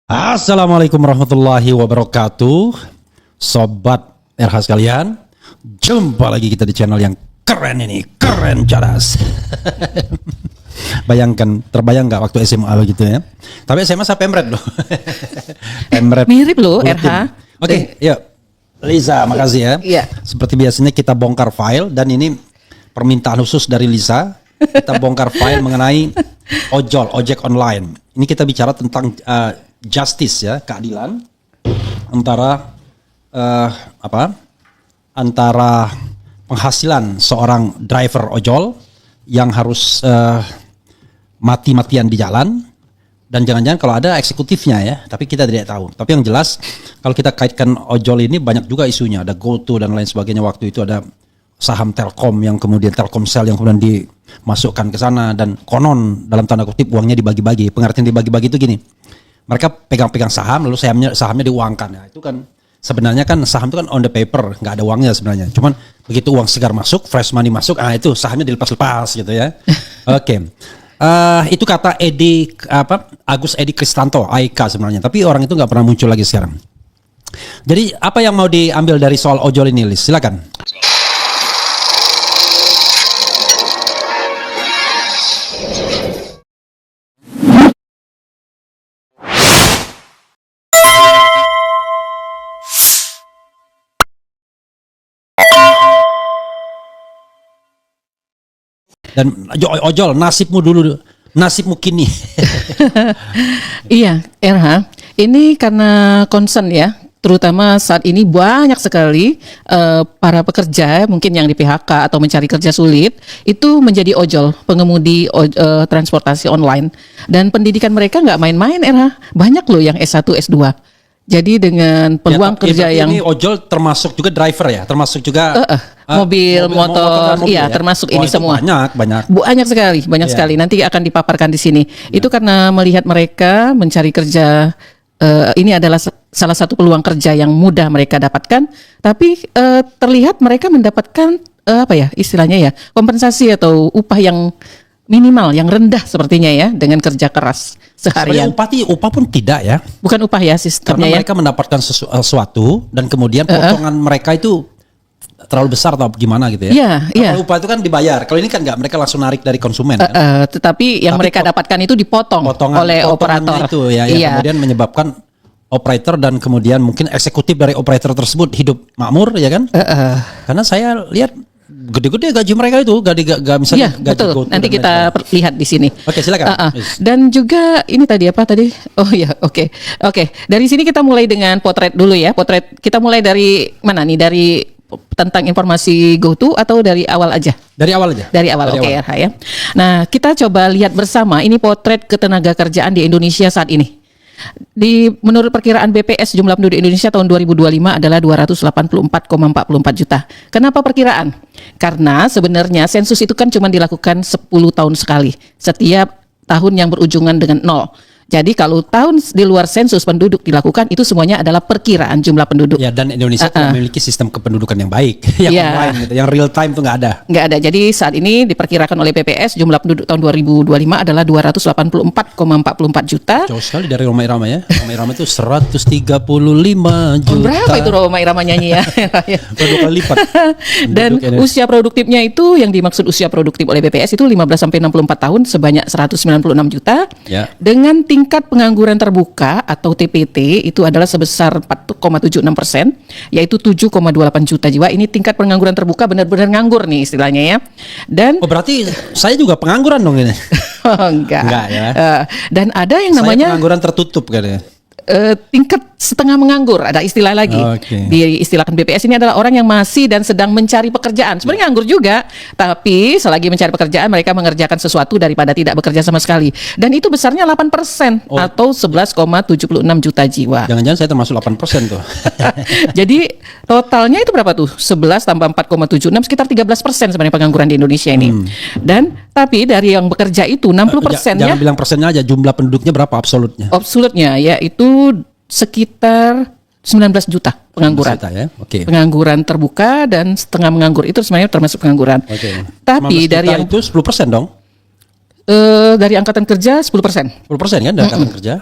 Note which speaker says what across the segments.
Speaker 1: Assalamualaikum warahmatullahi wabarakatuh. Sobat RH sekalian, jumpa lagi kita di channel yang keren ini, keren cadas. Terbayang nggak waktu SMA begitu ya? Tapi SMA saya pemret loh. Pemret
Speaker 2: mirip loh
Speaker 1: rutin.
Speaker 2: RH.
Speaker 1: Oke, yuk Lisa, makasih ya.
Speaker 2: Iya.
Speaker 1: Seperti biasanya kita bongkar file, dan ini permintaan khusus dari Lisa. Kita bongkar file mengenai ojek online. Ini kita bicara tentang justice ya, keadilan antara antara penghasilan seorang driver ojol yang harus mati-matian di jalan, dan jangan-jangan kalau ada eksekutifnya ya, tapi kita tidak tahu. Tapi yang jelas kalau kita kaitkan ojol ini banyak juga isunya, ada GoTo dan lain sebagainya. Waktu itu ada saham Telkom yang kemudian Telkomsel yang kemudian dimasukkan ke sana, dan konon dalam tanda kutip uangnya dibagi-bagi. Pengertian dibagi-bagi itu gini, mereka pegang-pegang saham lalu sahamnya diuangkan. Ya, itu kan sebenarnya kan saham itu kan on the paper, nggak ada uangnya sebenarnya. Cuman begitu uang segar masuk, fresh money masuk, itu sahamnya dilepas-lepas gitu ya. Oke. Itu kata Agus Edi Kristanto, AIK sebenarnya. Tapi orang itu nggak pernah muncul lagi sekarang. Jadi apa yang mau diambil dari soal ojol ini, Lis? Silakan. Dan ojol, nasibmu dulu, nasibmu kini.
Speaker 2: Iya, RH. Ini karena concern ya, terutama saat ini banyak sekali para pekerja mungkin yang di PHK atau mencari kerja sulit itu menjadi ojol, pengemudi transportasi online. Dan pendidikan mereka nggak main-main, RH. Banyak loh yang S1, S2. Jadi dengan peluang kerja yang
Speaker 1: ini ojol termasuk juga driver ya, termasuk juga
Speaker 2: mobil, motor, iya, termasuk ini semua. Banyak sekali. Nanti akan dipaparkan di sini. Ya. Itu karena melihat mereka mencari kerja, ini adalah salah satu peluang kerja yang mudah mereka dapatkan. Tapi terlihat mereka mendapatkan istilahnya ya, kompensasi atau upah yang minimal, yang rendah sepertinya ya, dengan kerja keras seharian.
Speaker 1: Sebenarnya upah pun tidak ya.
Speaker 2: Bukan upah ya sistemnya.
Speaker 1: Karena mereka mendapatkan sesuatu dan kemudian potongan mereka itu terlalu besar atau gimana gitu ya.
Speaker 2: Iya.
Speaker 1: Kalau upah itu kan dibayar. Kalau ini kan nggak, mereka langsung narik dari konsumen kan.
Speaker 2: Tetapi yang mereka dapatkan itu dipotong oleh operator.
Speaker 1: Itu ya, yang kemudian menyebabkan operator dan kemudian mungkin eksekutif dari operator tersebut hidup makmur ya kan. Karena saya lihat gede-gede gaji mereka itu, gak misalnya gaji
Speaker 2: betul. Nanti kita lihat di sini.
Speaker 1: Oke, silakan.
Speaker 2: Dan juga ini tadi apa tadi? Oh ya, oke. Dari sini kita mulai dengan potret dulu ya. Potret kita mulai dari mana nih? Dari tentang informasi GoTo atau dari awal aja?
Speaker 1: Dari awal aja.
Speaker 2: Dari awal, oke ya. Nah, kita coba lihat bersama ini potret ketenaga kerjaan di Indonesia saat ini. Menurut perkiraan BPS, jumlah penduduk Indonesia tahun 2025 adalah 284,44 juta. Kenapa perkiraan? Karena sebenarnya sensus itu kan cuma dilakukan 10 tahun sekali, setiap tahun yang berujungan dengan 0. Jadi kalau tahun di luar sensus penduduk dilakukan, itu semuanya adalah perkiraan jumlah penduduk.
Speaker 1: Ya, dan Indonesia tidak memiliki sistem kependudukan yang baik, yang online gitu, yang real time itu nggak ada.
Speaker 2: Nggak ada. Jadi saat ini diperkirakan oleh BPS jumlah penduduk tahun 2025 adalah 284,44 juta.
Speaker 1: Jauh sekali dari Rhoma Irama ya. Rhoma Irama itu 135 juta.
Speaker 2: Berapa itu Rhoma Irama nyanyi ya?
Speaker 1: Dua kali lipat.
Speaker 2: Dan usia produktifnya itu, yang dimaksud usia produktif oleh BPS itu 15 sampai 64 tahun sebanyak 196 juta. Ya. Dengan tingkat pengangguran terbuka atau TPT itu adalah sebesar 4,76%, yaitu 7,28 juta jiwa. Ini tingkat pengangguran terbuka, benar-benar nganggur nih istilahnya ya. Dan
Speaker 1: berarti saya juga pengangguran dong ini.
Speaker 2: Enggak ya. Dan ada yang
Speaker 1: Saya
Speaker 2: namanya
Speaker 1: pengangguran tertutup katanya.
Speaker 2: Tingkat setengah menganggur, ada istilah lagi. Diistilahkan BPS ini adalah orang yang masih dan sedang mencari pekerjaan. Sebenarnya nganggur juga, tapi selagi mencari pekerjaan mereka mengerjakan sesuatu daripada tidak bekerja sama sekali. Dan itu besarnya 8% atau 11,76 juta jiwa.
Speaker 1: Jangan-jangan saya termasuk 8% tuh.
Speaker 2: Jadi totalnya itu berapa tuh? 11 tambah 4,76 sekitar 13% sebenarnya pengangguran di Indonesia ini. Dan tapi dari yang bekerja itu 60%-nya.
Speaker 1: Jangan bilang persennya aja, jumlah penduduknya berapa absolutnya?
Speaker 2: Absolutnya yaitu sekitar 19 juta pengangguran.
Speaker 1: Ya?
Speaker 2: Pengangguran terbuka dan setengah menganggur itu sebenarnya termasuk pengangguran. Tapi dari yang
Speaker 1: itu 10% dong.
Speaker 2: Dari angkatan kerja 10%.
Speaker 1: 10% kan dari angkatan kerja.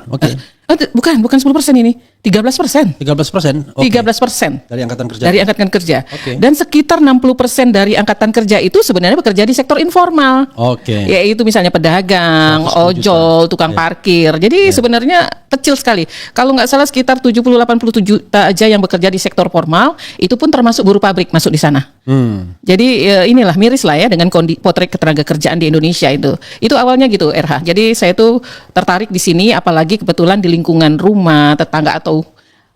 Speaker 2: Bukan 10% ini, 13%.
Speaker 1: 13%.
Speaker 2: 13%
Speaker 1: Dari angkatan kerja.
Speaker 2: dari angkatan kerja.
Speaker 1: Oke.
Speaker 2: Dan sekitar 60% dari angkatan kerja itu sebenarnya bekerja di sektor informal.
Speaker 1: Oke.
Speaker 2: Yaitu misalnya pedagang,
Speaker 1: 110
Speaker 2: ojol, tukang parkir. Jadi sebenarnya kecil sekali. Kalau nggak salah sekitar 70-80 juta aja yang bekerja di sektor formal, itu pun termasuk buruh pabrik masuk di sana. Jadi inilah miris lah ya dengan potret ketenaga kerjaan di Indonesia itu. Itu awalnya gitu RH. Jadi saya tuh tertarik di sini apalagi kebetulan di lingkungan rumah, tetangga atau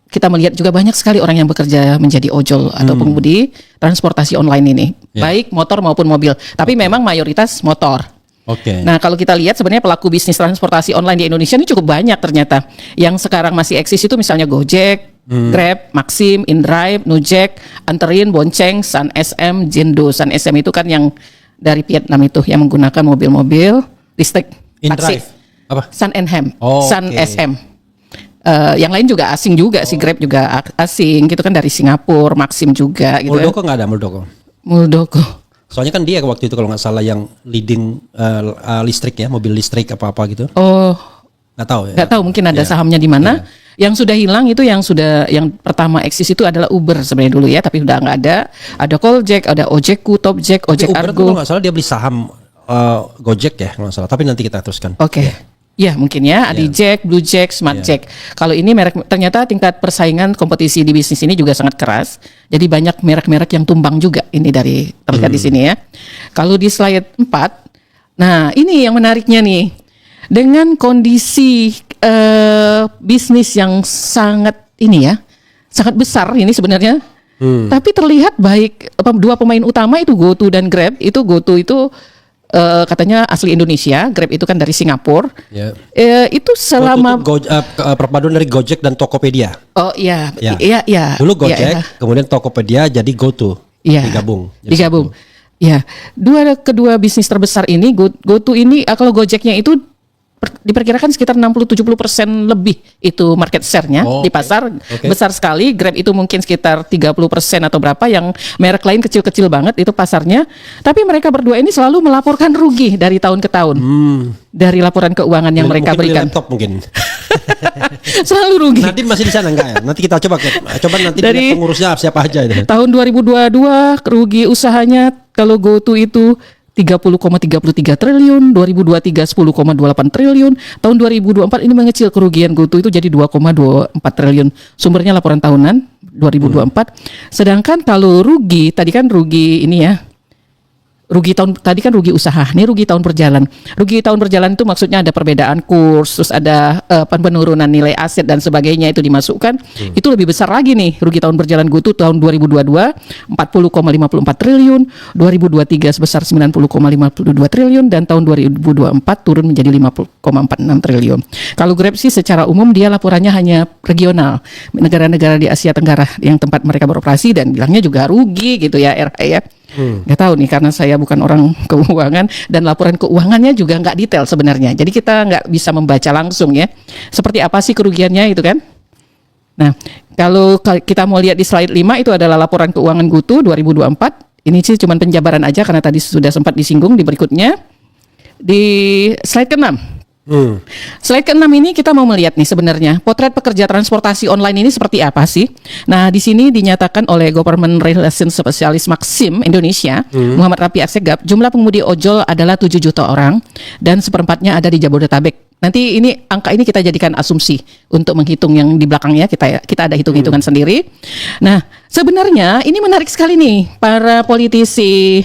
Speaker 2: kita melihat juga banyak sekali orang yang bekerja menjadi ojol atau pengemudi transportasi online ini. Baik motor maupun mobil. Tapi memang mayoritas motor.
Speaker 1: Oke.
Speaker 2: Nah, kalau kita lihat sebenarnya pelaku bisnis transportasi online di Indonesia ini cukup banyak ternyata. Yang sekarang masih eksis itu misalnya Gojek, Grab, Maxim, InDrive, Nujek, Anterin, Bonceng, Sun SM, Jindo. Sun SM itu kan yang dari Vietnam itu yang menggunakan mobil-mobil listrik.
Speaker 1: InDrive.
Speaker 2: taksi.
Speaker 1: Apa?
Speaker 2: Sun Enham,
Speaker 1: Oh,
Speaker 2: Sun
Speaker 1: oke.
Speaker 2: SM. Yang lain juga asing juga, si Grab juga asing gitu kan dari Singapura, Maxim juga gitu.
Speaker 1: Muldoko nggak ada Muldoko.
Speaker 2: Muldoko.
Speaker 1: Soalnya kan dia waktu itu kalau nggak salah yang leading listrik ya, mobil listrik apa-apa gitu.
Speaker 2: Oh,
Speaker 1: Nggak tahu ya.
Speaker 2: nggak tahu mungkin ada
Speaker 1: Ya.
Speaker 2: sahamnya di mana. Yang sudah hilang itu yang pertama eksis itu adalah Uber sebenarnya dulu ya, tapi udah nggak ada. Ada Gojek, ada Ojekku, Topjack,
Speaker 1: Tapi
Speaker 2: Ojek
Speaker 1: Uber tuh
Speaker 2: Argo.
Speaker 1: kalau nggak salah dia beli saham Gojek ya kalau nggak salah. Tapi nanti kita teruskan.
Speaker 2: Oke. Ya mungkin ya, Adijack, Bluejack, Smartjack. Kalau ini merek ternyata tingkat persaingan kompetisi di bisnis ini juga sangat keras. Jadi banyak merek-merek yang tumbang juga ini dari terlihat di sini ya. Kalau di slide 4, nah ini yang menariknya nih. Dengan kondisi bisnis yang sangat ini ya, sangat besar ini sebenarnya. Tapi terlihat baik dua pemain utama itu GoTo dan Grab. GoTo itu katanya asli Indonesia, Grab itu kan dari Singapura.
Speaker 1: Ya.
Speaker 2: Itu selama
Speaker 1: perpaduan dari Gojek dan Tokopedia.
Speaker 2: oh iya
Speaker 1: Ya.
Speaker 2: iya
Speaker 1: Dulu Gojek,
Speaker 2: iya.
Speaker 1: kemudian Tokopedia jadi GoTo.
Speaker 2: Iya.
Speaker 1: Digabung. Jadi
Speaker 2: Digabung. Ya, kedua bisnis terbesar ini GoTo ini kalau Gojeknya itu diperkirakan sekitar 60-70% lebih itu market share-nya
Speaker 1: Oh,
Speaker 2: di
Speaker 1: oke.
Speaker 2: pasar.
Speaker 1: Oke.
Speaker 2: Besar sekali. Grab itu mungkin sekitar 30% atau berapa, yang merek lain kecil-kecil banget itu pasarnya. Tapi mereka berdua ini selalu melaporkan rugi dari tahun ke tahun. Dari laporan keuangan yang mereka
Speaker 1: Mungkin beli
Speaker 2: berikan.
Speaker 1: laptop mungkin.
Speaker 2: Selalu rugi.
Speaker 1: Nadine masih di sana enggak ya? Nanti kita coba nanti
Speaker 2: Dari-
Speaker 1: lihat pengurusnya siapa aja itu.
Speaker 2: Tahun 2022 rugi usahanya kalau GoTo itu 30,33 triliun, 2023 10,28 triliun, tahun 2024 ini mengecil kerugian GoTo itu jadi 2,24 triliun. Sumbernya laporan tahunan 2024. Sedangkan kalau rugi, tadi kan rugi ini ya. Rugi tahun tadi kan rugi usaha, ini rugi tahun berjalan. Rugi tahun berjalan itu maksudnya ada perbedaan kurs, terus ada penurunan nilai aset dan sebagainya itu dimasukkan. Itu lebih besar lagi nih rugi tahun berjalan GoTo tahun 2022 40,54 triliun, 2023 sebesar 90,52 triliun dan tahun 2024 turun menjadi 50,46 triliun. Kalau Grab sih secara umum dia laporannya hanya regional, negara-negara di Asia Tenggara yang tempat mereka beroperasi dan bilangnya juga rugi gitu ya RH ya. Nggak tahu nih karena saya bukan orang keuangan dan laporan keuangannya juga nggak detail sebenarnya. Jadi kita nggak bisa membaca langsung ya. Seperti apa sih kerugiannya itu kan? Nah, kalau kita mau lihat di slide 5 itu adalah laporan keuangan GoTo 2024. Ini sih cuma penjabaran aja karena tadi sudah sempat disinggung di berikutnya. Di slide ke-6. Slide ke-6 ini kita mau melihat nih sebenarnya potret pekerja transportasi online ini seperti apa sih? Nah, di sini dinyatakan oleh Government Relations Specialist Maxim Indonesia, Muhammad Rafi Aksegab, jumlah pengemudi ojol adalah 7 juta orang dan seperempatnya ada di Jabodetabek. Nanti ini angka ini kita jadikan asumsi untuk menghitung yang di belakangnya, kita ada hitung-hitungan sendiri. Nah, sebenarnya ini menarik sekali nih para politisi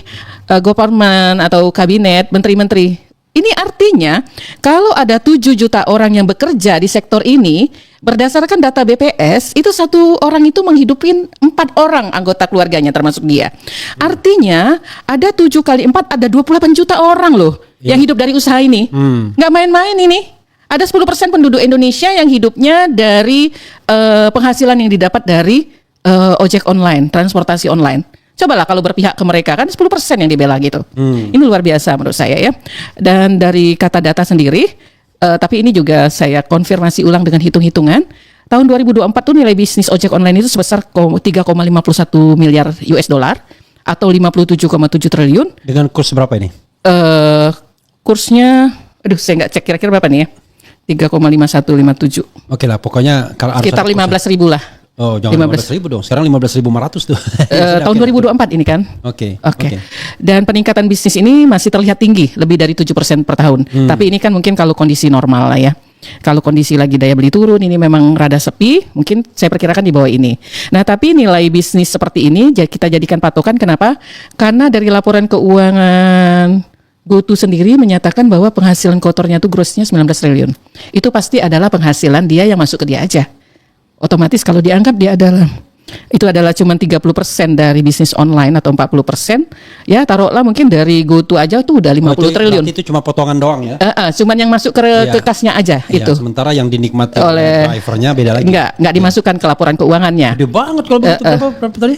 Speaker 2: government atau kabinet, menteri-menteri. Ini artinya kalau ada 7 juta orang yang bekerja di sektor ini, berdasarkan data BPS, itu satu orang itu menghidupin 4 orang anggota keluarganya termasuk dia. Artinya ada 7 kali 4 ada 28 juta orang loh yang hidup dari usaha ini. Nggak main-main ini. Ada 10% penduduk Indonesia yang hidupnya dari penghasilan yang didapat dari ojek online, transportasi online. Cobalah kalau berpihak ke mereka, kan 10% yang dibela gitu. Ini luar biasa menurut saya ya. Dan dari kata data sendiri, tapi ini juga saya konfirmasi ulang dengan hitung-hitungan. Tahun 2024 tuh nilai bisnis ojek online itu sebesar 3,51 miliar US dollar atau 57,7 triliun.
Speaker 1: Dengan kurs berapa ini?
Speaker 2: Kursnya, aduh saya nggak cek kira-kira berapa nih ya. 3,5157.
Speaker 1: Oke lah, pokoknya kalau harus
Speaker 2: Sekitar
Speaker 1: ada
Speaker 2: 15.000 lah.
Speaker 1: Oh, jangan 15.000 dong. Sekarang 15.500 tuh.
Speaker 2: Tahun 2024 ini kan.
Speaker 1: Oke.
Speaker 2: Oke. Dan peningkatan bisnis ini masih terlihat tinggi, lebih dari 7% per tahun. Tapi ini kan mungkin kalau kondisi normal lah ya. Kalau kondisi lagi daya beli turun, ini memang rada sepi, mungkin saya perkirakan di bawah ini. Nah, tapi nilai bisnis seperti ini kita jadikan patokan. Kenapa? Karena dari laporan keuangan GoTo sendiri menyatakan bahwa penghasilan kotornya itu grossnya 19 triliun. Itu pasti adalah penghasilan dia yang masuk ke dia aja. Otomatis kalau dianggap dia adalah cuma 30% dari bisnis online atau 40%, ya taruhlah mungkin dari GoTo aja tuh udah 50 triliun.
Speaker 1: Itu cuma potongan doang ya.
Speaker 2: Cuman yang masuk ke kasnya aja itu.
Speaker 1: Sementara yang dinikmati
Speaker 2: oleh
Speaker 1: drivernya beda lagi.
Speaker 2: Enggak dimasukkan ke laporan keuangannya.
Speaker 1: Gede banget kalau begitu. Berapa tadi?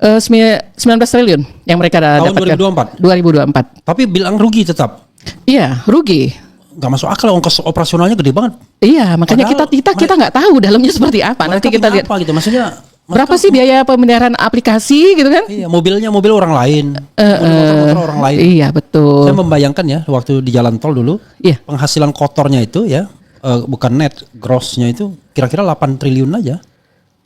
Speaker 2: 19 triliun yang mereka dapatkan.
Speaker 1: Tahun
Speaker 2: 2024.
Speaker 1: Tapi bilang rugi tetap.
Speaker 2: Iya, rugi.
Speaker 1: Nggak masuk akal, ongkos operasionalnya gede banget.
Speaker 2: Iya, makanya
Speaker 1: Padahal
Speaker 2: kita nggak tahu dalamnya seperti apa. Nanti kita lihat.
Speaker 1: Apa gitu, maksudnya
Speaker 2: Berapa sih biaya pemeliharaan aplikasi gitu kan?
Speaker 1: Iya, mobilnya mobil orang lain, motor orang lain.
Speaker 2: Iya betul.
Speaker 1: Saya membayangkan ya, waktu di jalan tol dulu,
Speaker 2: Iya.
Speaker 1: penghasilan kotornya itu ya, bukan net, grossnya itu kira-kira 8 triliun aja,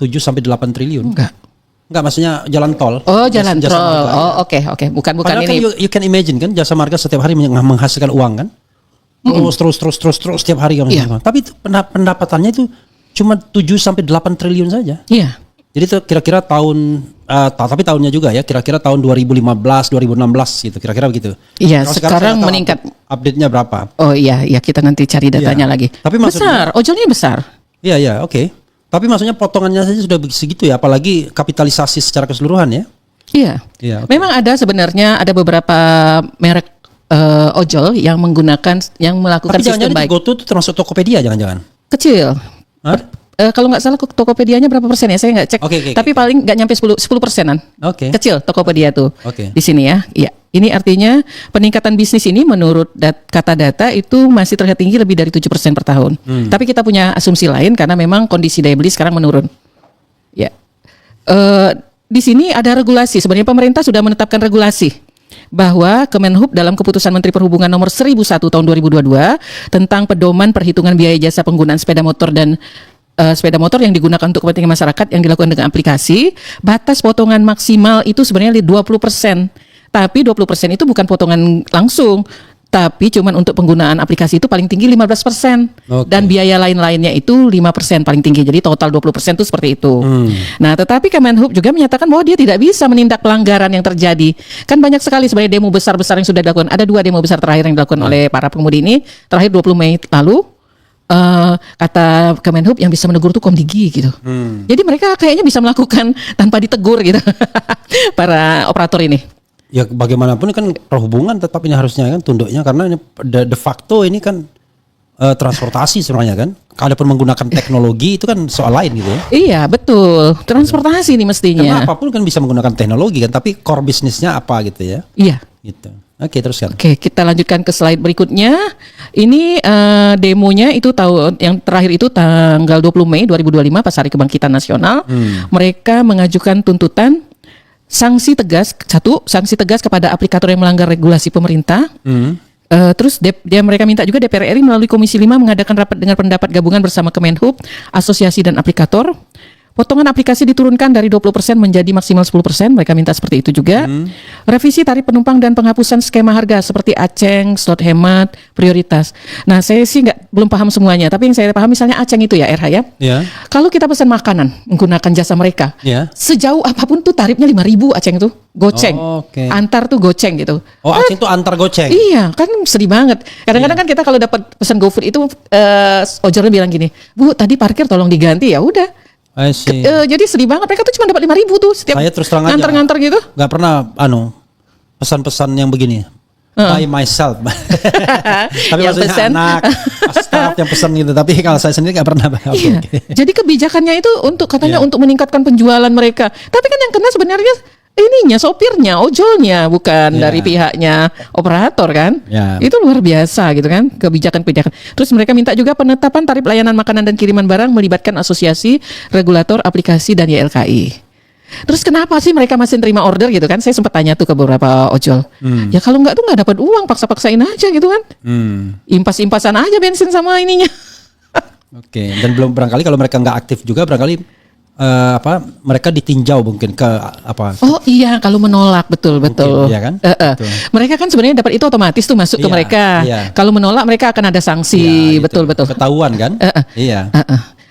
Speaker 1: 7 sampai 8 triliun. Enggak, maksudnya jalan tol.
Speaker 2: Oh, jalan tol.
Speaker 1: Marga,
Speaker 2: Oh, oke. Bukan
Speaker 1: Padahal
Speaker 2: ini.
Speaker 1: kan you can imagine kan, jasa marga setiap hari menghasilkan uang kan? Terus setiap hari kan.
Speaker 2: Iya.
Speaker 1: Tapi itu pendapatannya itu cuma 7 sampai 8 triliun saja.
Speaker 2: Iya.
Speaker 1: Jadi itu kira-kira tapi tahunnya juga ya, kira-kira tahun 2015, 2016 gitu, kira-kira begitu.
Speaker 2: Iya,
Speaker 1: Kalau
Speaker 2: sekarang
Speaker 1: saya tahu
Speaker 2: meningkat.
Speaker 1: Update-nya berapa?
Speaker 2: Oh iya, kita nanti cari datanya
Speaker 1: Iya.
Speaker 2: lagi.
Speaker 1: Tapi maksudnya-
Speaker 2: besar, ojolnya besar.
Speaker 1: Iya, oke. Tapi maksudnya potongannya saja sudah segitu ya, apalagi kapitalisasi secara keseluruhan ya.
Speaker 2: Iya.
Speaker 1: Iya, oke.
Speaker 2: Memang ada beberapa merek ojol yang melakukan
Speaker 1: Tapi
Speaker 2: sistem
Speaker 1: jangan-jangan
Speaker 2: baik.
Speaker 1: itu GoTo itu termasuk Tokopedia jangan-jangan?
Speaker 2: Kecil.
Speaker 1: Hah?
Speaker 2: Kalau nggak salah Tokopedia-nya berapa persen ya? Saya nggak cek.
Speaker 1: Oke.
Speaker 2: Tapi paling nggak nyampe 10 persenan.
Speaker 1: Oke.
Speaker 2: Kecil Tokopedia tuh.
Speaker 1: Oke.
Speaker 2: Di sini ya. Iya. Ini artinya peningkatan bisnis ini menurut kata data itu masih terlihat tinggi lebih dari 7% per tahun. Tapi kita punya asumsi lain karena memang kondisi daya beli sekarang menurun. Ya. Di sini ada regulasi. Sebenarnya pemerintah sudah menetapkan regulasi bahwa Kemenhub dalam keputusan Menteri Perhubungan nomor 1001 tahun 2022 tentang pedoman perhitungan biaya jasa penggunaan sepeda motor dan sepeda motor yang digunakan untuk kepentingan masyarakat yang dilakukan dengan aplikasi, batas potongan maksimal itu sebenarnya 20%. Tapi 20% itu bukan potongan langsung, tapi cuman untuk penggunaan aplikasi itu paling tinggi 15%.
Speaker 1: Oke.
Speaker 2: Dan biaya lain-lainnya itu 5% paling tinggi. Jadi total 20% itu seperti itu. Nah, tetapi Kemenhub juga menyatakan bahwa dia tidak bisa menindak pelanggaran yang terjadi. Kan banyak sekali sebenarnya demo besar-besar yang sudah dilakukan. Ada 2 demo besar terakhir yang dilakukan oleh para pengemudi ini. Terakhir 20 Mei lalu. Kata Kemenhub yang bisa menegur tuh Komdigi gitu. Jadi mereka kayaknya bisa melakukan tanpa ditegur gitu. Para operator ini.
Speaker 1: Ya bagaimanapun kan perhubungan tetap ini harusnya kan tunduknya, karena ini de facto ini kan transportasi sebenarnya kan. Kalaupun menggunakan teknologi itu kan soal lain gitu ya.
Speaker 2: Iya betul. Transportasi ini mestinya.
Speaker 1: Karena apapun kan bisa menggunakan teknologi kan, tapi core bisnisnya apa gitu ya.
Speaker 2: Iya.
Speaker 1: Gitu. Oke, teruskan.
Speaker 2: Oke, kita lanjutkan ke slide berikutnya. Ini demonya itu yang terakhir itu tanggal 20 Mei 2025 pas Hari Kebangkitan Nasional. Mereka mengajukan tuntutan sanksi tegas kepada aplikator yang melanggar regulasi pemerintah. Terus mereka minta juga DPR RI melalui Komisi 5 mengadakan rapat dengar pendapat gabungan bersama Kemenhub, asosiasi dan aplikator. Potongan aplikasi diturunkan dari 20% menjadi maksimal 10%. Mereka minta seperti itu juga. Revisi tarif penumpang dan penghapusan skema harga seperti aceng, slot hemat, prioritas. Nah, saya sih belum paham semuanya. Tapi yang saya paham misalnya aceng itu ya, RH ya.
Speaker 1: Ya.
Speaker 2: Kalau kita pesan makanan menggunakan jasa mereka,
Speaker 1: Ya.
Speaker 2: sejauh apapun tuh tarifnya 5.000 aceng tuh. Goceng.
Speaker 1: Oh, oke.
Speaker 2: Antar tuh goceng gitu.
Speaker 1: Oh, aceng itu antar goceng.
Speaker 2: Iya, kan sedih banget. Kadang-kadang kan kita kalau dapat pesan GoFood itu ojolnya bilang gini, "Bu, tadi parkir tolong diganti." Ya udah.
Speaker 1: I see.
Speaker 2: Jadi sedih banget, mereka tuh cuma dapat 5.000 tuh setiap
Speaker 1: Saya terus terang aja
Speaker 2: nganter-nganter gitu.
Speaker 1: nggak pernah pesan-pesan yang begini. By myself. Tapi
Speaker 2: Yang
Speaker 1: maksudnya
Speaker 2: pesan.
Speaker 1: anak, staff yang pesan gitu. Tapi kalau saya sendiri nggak pernah. Oke,
Speaker 2: Iya.
Speaker 1: oke.
Speaker 2: Jadi kebijakannya itu katanya
Speaker 1: Iya.
Speaker 2: untuk meningkatkan penjualan mereka. Tapi kan yang kena sebenarnya sopirnya, ojolnya, bukan
Speaker 1: Iya.
Speaker 2: dari pihaknya operator kan.
Speaker 1: Iya.
Speaker 2: Itu luar biasa gitu kan, kebijakan-kebijakan. Terus mereka minta juga penetapan tarif layanan makanan dan kiriman barang melibatkan asosiasi, regulator, aplikasi dan YLKI. Terus kenapa sih mereka masih terima order gitu kan? Saya sempat tanya tuh ke beberapa ojol. Ya kalau nggak tuh nggak dapat uang, paksa-paksain aja gitu kan. Impas-impasan aja bensin sama ininya.
Speaker 1: Oke. Dan belum barangkali kalau mereka nggak aktif juga barangkali mereka ditinjau mungkin ke apa?
Speaker 2: Oh iya, kalau menolak betul.
Speaker 1: Iya kan?
Speaker 2: Betul. Mereka kan sebenarnya dapat itu otomatis tuh masuk ke
Speaker 1: Iya,
Speaker 2: mereka.
Speaker 1: iya.
Speaker 2: Kalau menolak mereka akan ada sanksi,
Speaker 1: Iya, itu.
Speaker 2: betul.
Speaker 1: Ketahuan kan? Iya.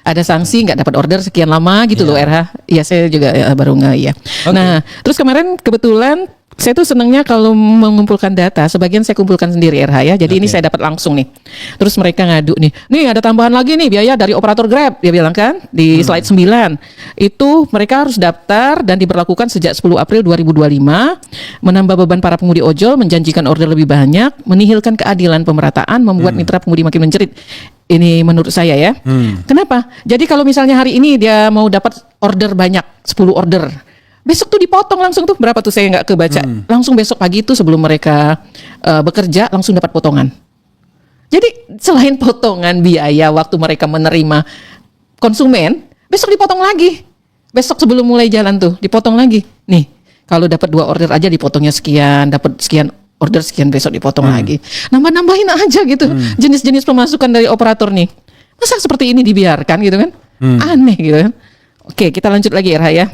Speaker 2: Ada sanksi nggak dapat order sekian lama gitu
Speaker 1: Iya.
Speaker 2: loh RH. Iya saya juga baru nggak ya.
Speaker 1: Oke.
Speaker 2: Nah terus kemarin kebetulan saya tuh senangnya kalau mengumpulkan data, sebagian saya kumpulkan sendiri RH ya. Jadi ini
Speaker 1: Oke.
Speaker 2: saya dapat langsung nih. Terus mereka ngadu nih ada tambahan lagi nih biaya dari operator Grab, dia bilang kan di slide 9. Itu mereka harus daftar dan diberlakukan sejak 10 April 2025, menambah beban para pengemudi ojol, menjanjikan order lebih banyak, menihilkan keadilan pemerataan, membuat mitra pengemudi makin menjerit. Ini menurut saya ya. Kenapa? Jadi kalau misalnya hari ini dia mau dapat order banyak, 10 order. Besok tuh dipotong langsung tuh berapa tuh saya nggak kebaca. Langsung besok pagi tuh sebelum mereka bekerja langsung dapat potongan. Jadi selain potongan biaya waktu mereka menerima konsumen, besok dipotong lagi. Besok sebelum mulai jalan tuh dipotong lagi. Nih, kalau dapat 2 order aja dipotongnya sekian, dapat sekian order sekian besok dipotong lagi. Nambah-nambahin aja gitu. Jenis-jenis pemasukan dari operator nih. Masa seperti ini dibiarkan gitu kan? Aneh gitu kan. Oke, kita lanjut lagi ya.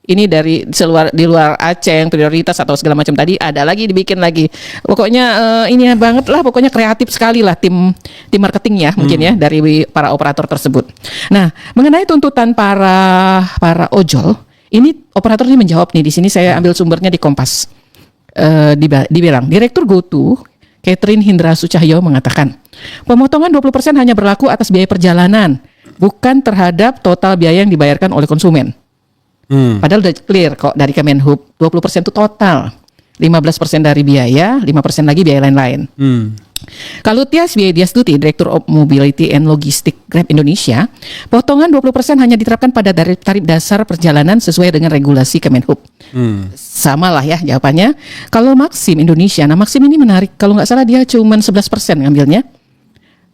Speaker 2: Ini di luar Aceh yang prioritas atau segala macam tadi ada lagi dibikin lagi. Pokoknya ini banget lah, pokoknya kreatif sekali lah tim marketingnya mungkin ya dari para operator tersebut. Nah, mengenai tuntutan para ojol, ini operator ini menjawab nih di sini saya ambil sumbernya di Kompas. Dibilang Direktur GoTo Catherine Hindra Sucahyo mengatakan pemotongan 20% hanya berlaku atas biaya perjalanan, bukan terhadap total biaya yang dibayarkan oleh konsumen. Padahal udah clear kok dari Kemenhub 20% itu total, 15% dari biaya, 5% lagi biaya lain-lain. Kalau Tias Wiediastuti, Direktur of Mobility and Logistik Grab Indonesia, potongan 20% hanya diterapkan pada tarif dasar perjalanan sesuai dengan regulasi Kemenhub. Sama lah ya jawabannya. Kalau Maxim Indonesia, nah Maxim ini menarik, kalau nggak salah dia cuma 11% ngambilnya.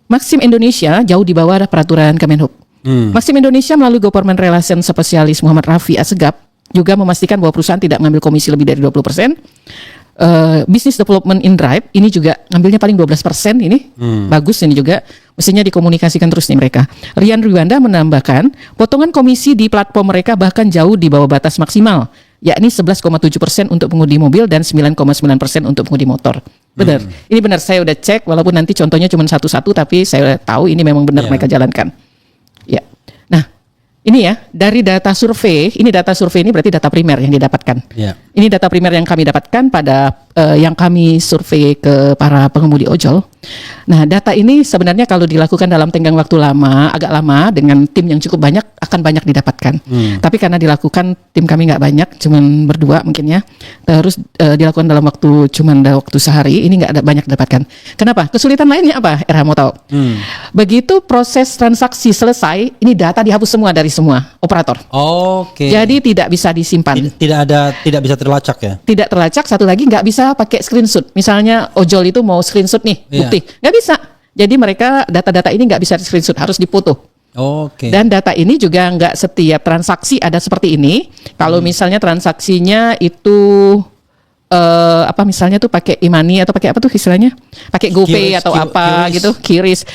Speaker 2: Maxim Indonesia jauh di bawah peraturan Kemenhub. Maxim Indonesia melalui Government Relation Spesialis Muhammad Rafi Asegaf juga memastikan bahwa perusahaan tidak mengambil komisi lebih dari 20%. Business Development in Drive ini juga ngambilnya paling 12% ini. Bagus ini juga. Mestinya dikomunikasikan terus nih mereka. Rian Riwanda menambahkan, potongan komisi di platform mereka bahkan jauh di bawah batas maksimal, yakni 11,7% untuk pengemudi mobil dan 9,9% untuk pengemudi motor. Benar. Ini benar, saya udah cek walaupun nanti contohnya cuma satu-satu tapi saya tahu ini memang benar mereka jalankan. Ya. Nah, ini ya dari data survei, ini berarti data primer yang didapatkan.
Speaker 1: Yeah.
Speaker 2: Ini data primer yang kami dapatkan pada yang kami survei ke para pengemudi ojol. Nah, data ini sebenarnya kalau dilakukan dalam tenggang waktu agak lama dengan tim yang cukup banyak akan banyak didapatkan. Tapi karena dilakukan tim kami nggak banyak, cuman berdua mungkin ya. Terus dilakukan dalam waktu sehari, ini nggak ada banyak didapatkan. Kenapa? Kesulitan lainnya apa? RH mau tahu? Begitu proses transaksi selesai, ini data dihapus semua dari semua operator.
Speaker 1: Oke.
Speaker 2: Jadi tidak bisa disimpan.
Speaker 1: Tidak bisa terlacak ya?
Speaker 2: Tidak terlacak, satu lagi nggak bisa pakai screenshot. Misalnya ojol itu mau screenshot nih, bukti. Nggak bisa. Jadi mereka data-data ini nggak bisa di screenshot, harus dipoto.
Speaker 1: Oke.
Speaker 2: Dan data ini juga nggak setiap transaksi ada seperti ini. Kalau misalnya transaksinya itu misalnya tuh pakai e-money atau pakai apa tuh istilahnya? Pakai GoPay atau apa gitu, QRIS.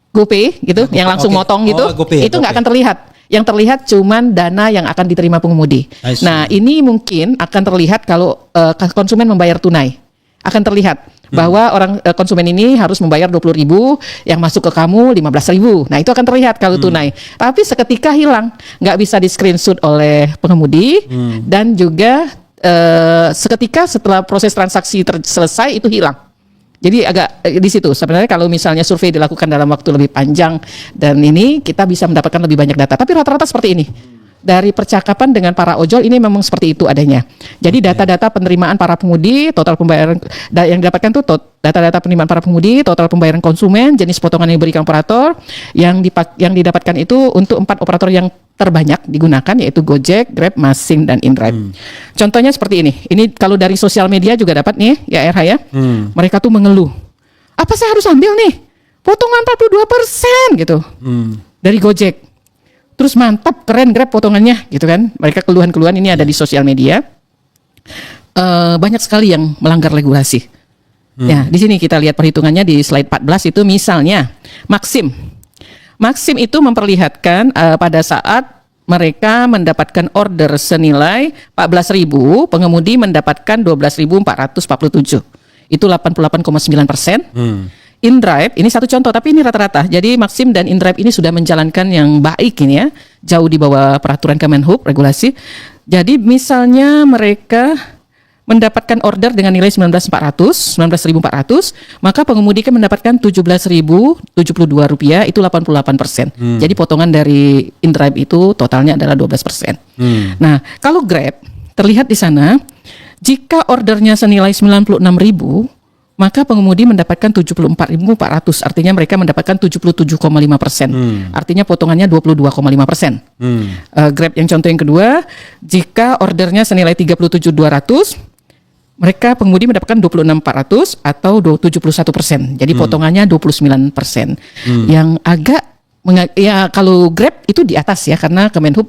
Speaker 2: GoPay gitu, yang langsung motong gitu.
Speaker 1: GoPay,
Speaker 2: itu nggak akan terlihat. Yang terlihat cuman dana yang akan diterima pengemudi. Nah, ini mungkin akan terlihat kalau konsumen membayar tunai. Akan terlihat bahwa konsumen ini harus membayar 20.000, yang masuk ke kamu 15.000. Nah, itu akan terlihat kalau tunai. Tapi seketika hilang, nggak bisa di screenshot oleh pengemudi dan juga seketika setelah proses transaksi selesai itu hilang. Jadi agak di situ sebenarnya kalau misalnya survei dilakukan dalam waktu lebih panjang dan ini kita bisa mendapatkan lebih banyak data. Tapi rata-rata seperti ini. Dari percakapan dengan para ojol ini memang seperti itu adanya. Jadi data-data penerimaan para pengemudi, total pembayaran yang didapatkan tuh data-data penerimaan para pengemudi, total pembayaran konsumen, jenis potongan yang diberikan operator, yang didapatkan itu untuk 4 operator yang terbanyak digunakan yaitu Gojek, Grab, Maxim dan InDrive. Contohnya seperti ini. Ini kalau dari sosial media juga dapat nih ya RH ya. Mereka tuh mengeluh. Apa saya harus ambil nih? Potongan 42% gitu. Dari Gojek. Terus mantap, keren Grab potongannya gitu kan. Mereka keluhan-keluhan ini ada di sosial media. Banyak sekali yang melanggar regulasi. Ya, di sini kita lihat perhitungannya di slide 14 itu misalnya Maxim. Maxim itu memperlihatkan pada saat mereka mendapatkan order senilai 14.000, pengemudi mendapatkan 12.447. Itu 88,9%. InDrive, ini satu contoh tapi ini rata-rata. Jadi Maxim dan InDrive ini sudah menjalankan yang baik ini ya, jauh di bawah peraturan Kemenhub regulasi. Jadi misalnya mereka mendapatkan order dengan nilai 19.400, maka pengemudi kan mendapatkan 17.072 rupiah, itu 88%. Jadi potongan dari InDrive itu totalnya adalah 12%. Nah, kalau Grab terlihat di sana, jika ordernya senilai 96.000, maka pengemudi mendapatkan 74.400, artinya mereka mendapatkan 77,5%. Artinya potongannya 22,5%. Grab yang contoh yang kedua, jika ordernya senilai 37.200, mereka pengemudi mendapatkan 26.400 atau 71%. Jadi potongannya 29%. Yang agak ya kalau Grab itu di atas ya, karena Kemenhub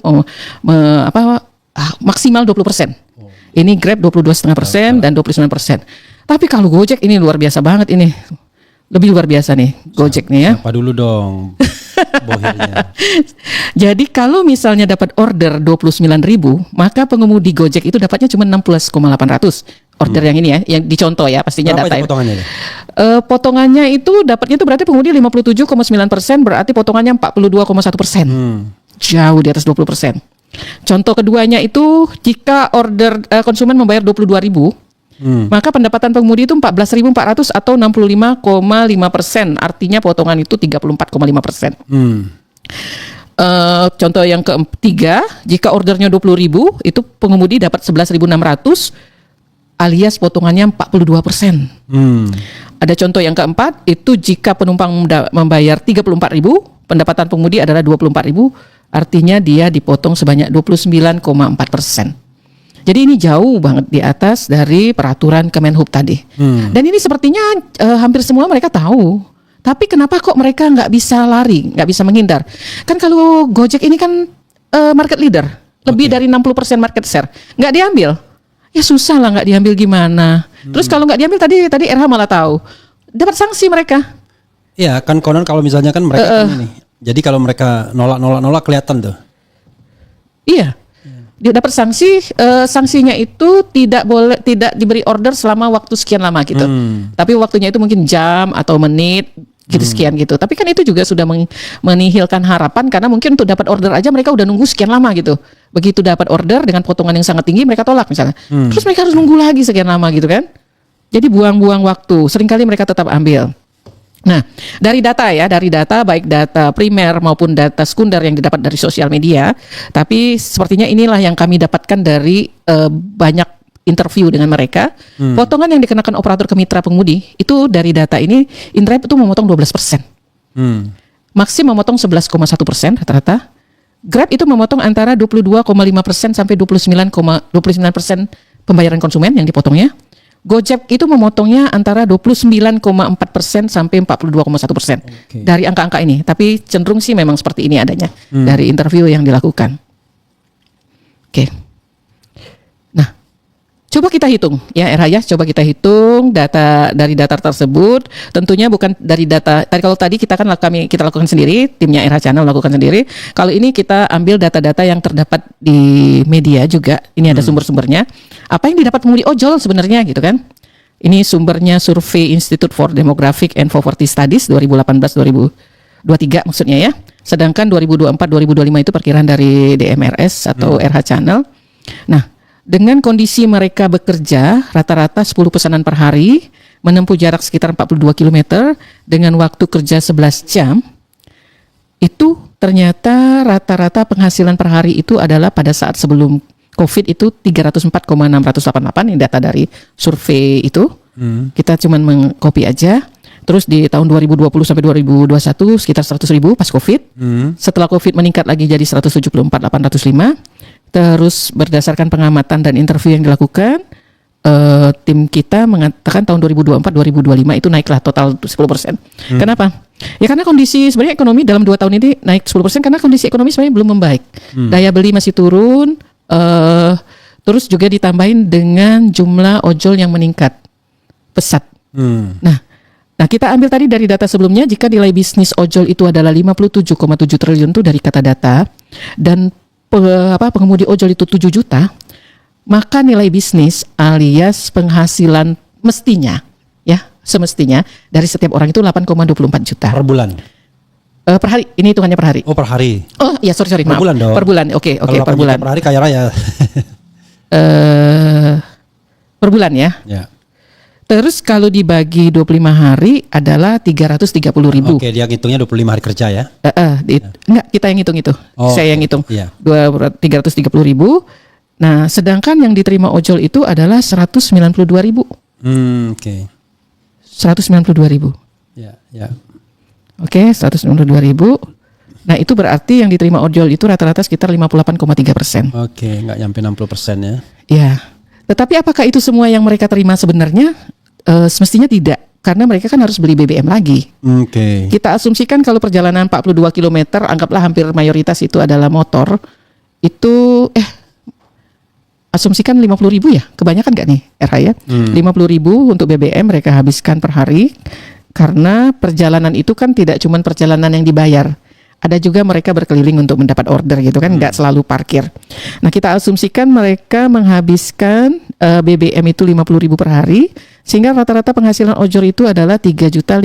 Speaker 2: maksimal 20%. Ini Grab 22,5% dan 29%. Tapi kalau Gojek ini luar biasa banget ini. Lebih luar biasa nih Gojek nih ya.
Speaker 1: Apa dulu dong bohirnya.
Speaker 2: Jadi kalau misalnya dapat order 29.000, maka pengemudi Gojek itu dapatnya cuma 16.800. Order yang ini ya, yang dicontoh ya, pastinya
Speaker 1: Berapa
Speaker 2: data
Speaker 1: itu
Speaker 2: ya.
Speaker 1: potongannya?
Speaker 2: Potongannya itu dapatnya itu berarti pengemudi 57,9%, berarti potongannya 42,1%. Jauh di atas 20%. Contoh keduanya itu jika order konsumen membayar 22.000, maka pendapatan pengemudi itu 14.400 atau 65,5%. Artinya potongan itu 34,5%. Contoh yang ketiga, jika ordernya 20.000, itu pengemudi dapat 11.600 alias potongannya 42%. Ada contoh yang keempat, itu jika penumpang membayar 34.000, pendapatan pengemudi adalah 24.000, artinya dia dipotong sebanyak 29,4%. Jadi ini jauh banget di atas dari peraturan Kemenhub tadi. Dan ini sepertinya hampir semua mereka tahu. Tapi kenapa kok mereka nggak bisa lari, nggak bisa menghindar? Kan kalau Gojek ini kan market leader, lebih dari 60% market share, nggak diambil. Ya susah lah nggak diambil gimana. Terus kalau nggak diambil tadi RH malah tahu, dapat sanksi mereka.
Speaker 1: Iya kan konon kalau misalnya kan mereka kan ini. Jadi kalau mereka nolak kelihatan tuh.
Speaker 2: Iya. Dia dapat sanksi, sanksinya itu tidak diberi order selama waktu sekian lama gitu. Tapi waktunya itu mungkin jam atau menit gitu sekian gitu. Tapi kan itu juga sudah menihilkan harapan, karena mungkin untuk dapat order aja mereka udah nunggu sekian lama gitu. Begitu dapat order dengan potongan yang sangat tinggi mereka tolak misalnya. Terus mereka harus nunggu lagi sekian lama gitu kan. Jadi buang-buang waktu. Seringkali mereka tetap ambil. Nah, dari data baik data primer maupun data sekunder yang didapat dari sosial media, tapi sepertinya inilah yang kami dapatkan dari banyak interview dengan mereka. Potongan yang dikenakan operator ke mitra pengemudi itu dari data ini, InDrive itu memotong 12%. Maxim memotong 11,1% rata-rata. Grab itu memotong antara 22,5% sampai 29% pembayaran konsumen yang dipotongnya. Gojek itu memotongnya antara 29,4% sampai 42,1% dari angka-angka ini. Tapi cenderung sih memang seperti ini adanya dari interview yang dilakukan. Nah, coba kita hitung ya RH ya. Coba kita hitung data dari data tersebut. Tentunya bukan dari data. Kalau tadi kita lakukan sendiri, timnya RH Channel lakukan sendiri. Kalau ini kita ambil data-data yang terdapat di media juga. Ini ada sumber-sumbernya. Apa yang didapat pengemudi ojol sebenarnya gitu kan? Ini sumbernya survei Institute for Demographic and Poverty Studies 2018-2023 maksudnya ya. Sedangkan 2024-2025 itu perkiraan dari DMRS atau RH Channel. Nah, dengan kondisi mereka bekerja rata-rata 10 pesanan per hari, menempuh jarak sekitar 42 km dengan waktu kerja 11 jam, itu ternyata rata-rata penghasilan per hari itu adalah pada saat sebelum COVID itu 304,688, ini data dari survei itu. Kita cuman mengcopy aja. Terus di tahun 2020 sampai 2021 sekitar 100.000 pas COVID. Setelah COVID meningkat lagi jadi 174,805. Terus berdasarkan pengamatan dan interview yang dilakukan, tim kita mengatakan tahun 2024-2025 itu naiklah total 10%. Kenapa? Ya karena kondisi sebenarnya ekonomi dalam 2 tahun ini naik 10% karena kondisi ekonomi sebenarnya belum membaik. Daya beli masih turun. Terus juga ditambahin dengan jumlah ojol yang meningkat pesat. Nah, Nah, kita ambil tadi dari data sebelumnya, jika nilai bisnis ojol itu adalah 57,7 triliun tuh dari kata data, dan pengemudi ojol itu 7 juta, maka nilai bisnis alias penghasilan mestinya, ya, semestinya dari setiap orang itu 8,24 juta.
Speaker 1: Per bulan.
Speaker 2: Per hari, ini hitungannya per hari.
Speaker 1: Oh, per hari.
Speaker 2: Oh, ya sorry,
Speaker 1: Per
Speaker 2: maaf.
Speaker 1: bulan dong.
Speaker 2: Per bulan, oke,
Speaker 1: Kalau
Speaker 2: per
Speaker 1: 8
Speaker 2: bulan.
Speaker 1: juta per hari kaya raya.
Speaker 2: Per bulan ya.
Speaker 1: Ya.
Speaker 2: Terus kalau dibagi 25 hari adalah 330.000.
Speaker 1: Oke, dia ngitungnya 25 hari kerja ya.
Speaker 2: Enggak, kita yang hitung itu.
Speaker 1: Oh,
Speaker 2: Saya yang hitung.
Speaker 1: iya.
Speaker 2: 330.000. Nah, sedangkan yang diterima ojol itu adalah 192.000.
Speaker 1: Oke.
Speaker 2: 192.000.
Speaker 1: Ya, ya.
Speaker 2: Oke, 192.000. Nah, itu berarti yang diterima ojol itu rata-rata sekitar 58,3%.
Speaker 1: Oke, nggak nyampe 60% ya.
Speaker 2: Ya. Tetapi apakah itu semua yang mereka terima sebenarnya? Semestinya tidak. Karena mereka kan harus beli BBM lagi.
Speaker 1: Oke.
Speaker 2: Kita asumsikan kalau perjalanan 42 km, anggaplah hampir mayoritas itu adalah motor, itu asumsikan 50.000 ya, kebanyakan nggak nih RH ya? 50.000 untuk BBM mereka habiskan per hari, karena perjalanan itu kan tidak cuma perjalanan yang dibayar, ada juga mereka berkeliling untuk mendapat order gitu kan, nggak selalu parkir. Nah, kita asumsikan mereka menghabiskan BBM itu 50.000 per hari, sehingga rata-rata penghasilan ojol itu adalah 3.557.000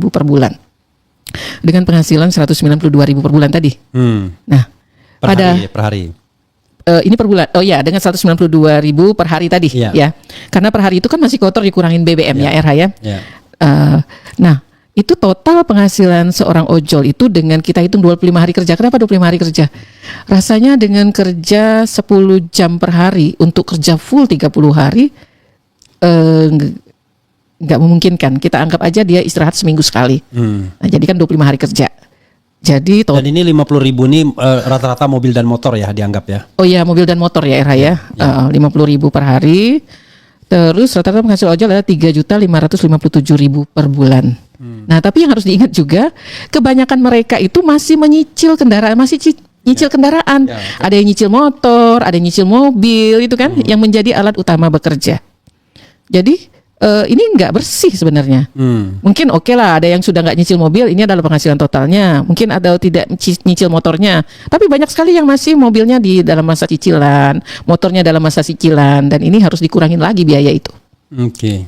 Speaker 2: per bulan, dengan penghasilan 192.000 per bulan tadi. Nah,
Speaker 1: Per hari.
Speaker 2: Ini per bulan. Oh ya, dengan 192.000 per hari tadi,
Speaker 1: Iya.
Speaker 2: ya. Karena per hari itu kan masih kotor dikurangin BBM ya, RH ya.
Speaker 1: Ya.
Speaker 2: Nah, itu total penghasilan seorang ojol itu dengan kita hitung 25 hari kerja. Kenapa 25 hari kerja? Rasanya dengan kerja 10 jam per hari untuk kerja full 30 hari nggak memungkinkan. Kita anggap aja dia istirahat seminggu sekali. Nah, jadi kan 25 hari kerja. Jadi
Speaker 1: Dan ini 50.000 ini rata-rata mobil dan motor ya dianggap ya.
Speaker 2: Oh ya, mobil dan motor ya, RH ya. 50.000 per hari. Terus rata-rata penghasil ojol adalah 3.557.000 per bulan. Nah, tapi yang harus diingat juga, kebanyakan mereka itu masih menyicil kendaraan, nyicil kendaraan.
Speaker 1: Ya,
Speaker 2: ada yang nyicil motor, ada yang nyicil mobil, itu kan yang menjadi alat utama bekerja. Jadi ini nggak bersih sebenarnya. Mungkin oke lah, ada yang sudah nggak nyicil mobil, ini adalah penghasilan totalnya. Mungkin ada tidak nyicil motornya, tapi banyak sekali yang masih mobilnya di dalam masa cicilan, motornya dalam masa cicilan, dan ini harus dikurangin lagi biaya itu.
Speaker 1: Oke.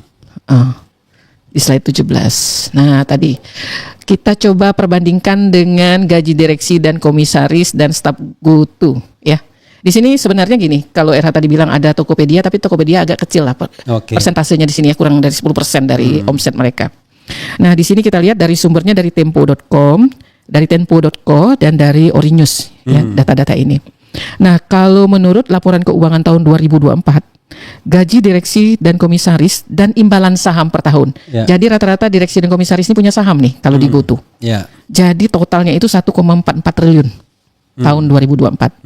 Speaker 2: Di slide 17. Nah, tadi kita coba perbandingkan dengan gaji direksi dan komisaris dan staf GoTo ya. Di sini sebenarnya gini, kalau RH tadi bilang ada Tokopedia, tapi Tokopedia agak kecil lah persentasenya di sini ya, kurang dari 10% dari omset mereka. Nah, di sini kita lihat dari sumbernya dari tempo.com, dari tempo.co, dan dari Orinews ya, data-data ini. Nah, kalau menurut laporan keuangan tahun 2024, gaji direksi dan komisaris dan imbalan saham per tahun.
Speaker 1: Ya.
Speaker 2: Jadi rata-rata direksi dan komisaris ini punya saham nih kalau di GoTo.
Speaker 1: Ya.
Speaker 2: Jadi totalnya itu 1,44 triliun. Tahun 2024.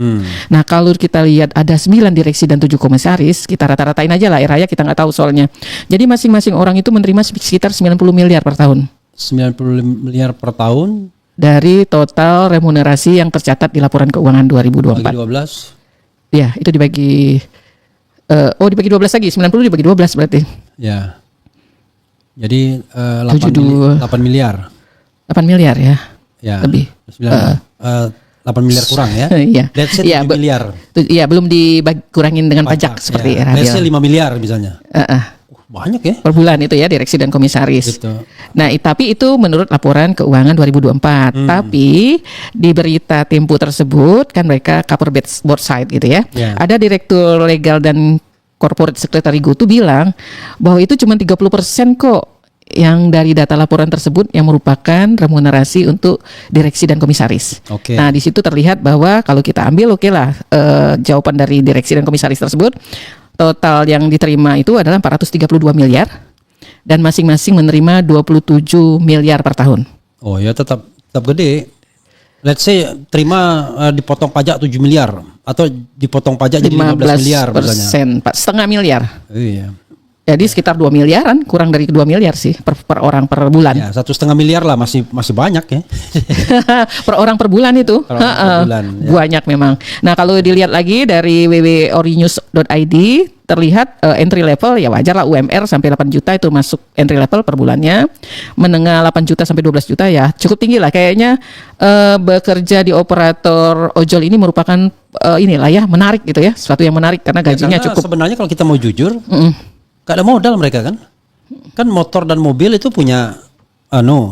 Speaker 2: Nah, kalau kita lihat ada 9 direksi dan 7 komisaris, kita rata-ratain aja lah, RH ya, kita nggak tahu soalnya. Jadi masing-masing orang itu menerima sekitar 90 miliar per tahun.
Speaker 1: 90 miliar per tahun
Speaker 2: Dari total remunerasi yang tercatat di laporan keuangan 2024.
Speaker 1: bagi 12.
Speaker 2: Ya, itu dibagi dibagi 12 lagi, 90 dibagi 12 berarti.
Speaker 1: Ya. Jadi 8 miliar.
Speaker 2: 8 miliar ya.
Speaker 1: Ya.
Speaker 2: Lebih.
Speaker 1: 8 miliar kurang ya.
Speaker 2: Iya.
Speaker 1: Let's say
Speaker 2: Iya,
Speaker 1: 7 miliar.
Speaker 2: Iya, belum dikurangin dengan pajak seperti
Speaker 1: ya. Let's say 5 miliar misalnya. Banyak ya.
Speaker 2: Per bulan itu ya, direksi dan komisaris.
Speaker 1: Gitu.
Speaker 2: Nah, tapi itu menurut laporan keuangan 2024. Tapi di berita Tempo tersebut kan mereka cover both side gitu ya.
Speaker 1: Ya.
Speaker 2: Ada direktur legal dan corporate secretary GoTo bilang bahwa itu cuma 30% kok yang dari data laporan tersebut yang merupakan remunerasi untuk direksi dan komisaris.
Speaker 1: Oke.
Speaker 2: Nah, di situ terlihat bahwa kalau kita ambil jawaban dari direksi dan komisaris tersebut, total yang diterima itu adalah 432 miliar dan masing-masing menerima 27 miliar per tahun.
Speaker 1: Oh ya, tetap gede. Let's say terima dipotong pajak 7 miliar atau dipotong pajak jadi 15 miliar misalnya.
Speaker 2: 15%, setengah miliar.
Speaker 1: Iya.
Speaker 2: Jadi sekitar 2 miliaran, kurang dari 2 miliar sih per orang per bulan.
Speaker 1: Ya, 1,5 miliar lah, masih banyak ya.
Speaker 2: Per orang per bulan itu.
Speaker 1: Per orang per bulan, ya.
Speaker 2: Banyak memang. Nah, kalau dilihat lagi dari www.orinews.id terlihat entry level ya wajar lah, UMR sampai 8 juta itu masuk entry level per bulannya. Menengah 8 juta sampai 12 juta ya cukup tinggi lah. Kayaknya bekerja di operator ojol ini merupakan inilah ya, menarik gitu ya. Sesuatu yang menarik karena gajinya
Speaker 1: karena
Speaker 2: cukup.
Speaker 1: Sebenarnya kalau kita mau jujur, gak ada modal mereka kan. Kan motor dan mobil itu punya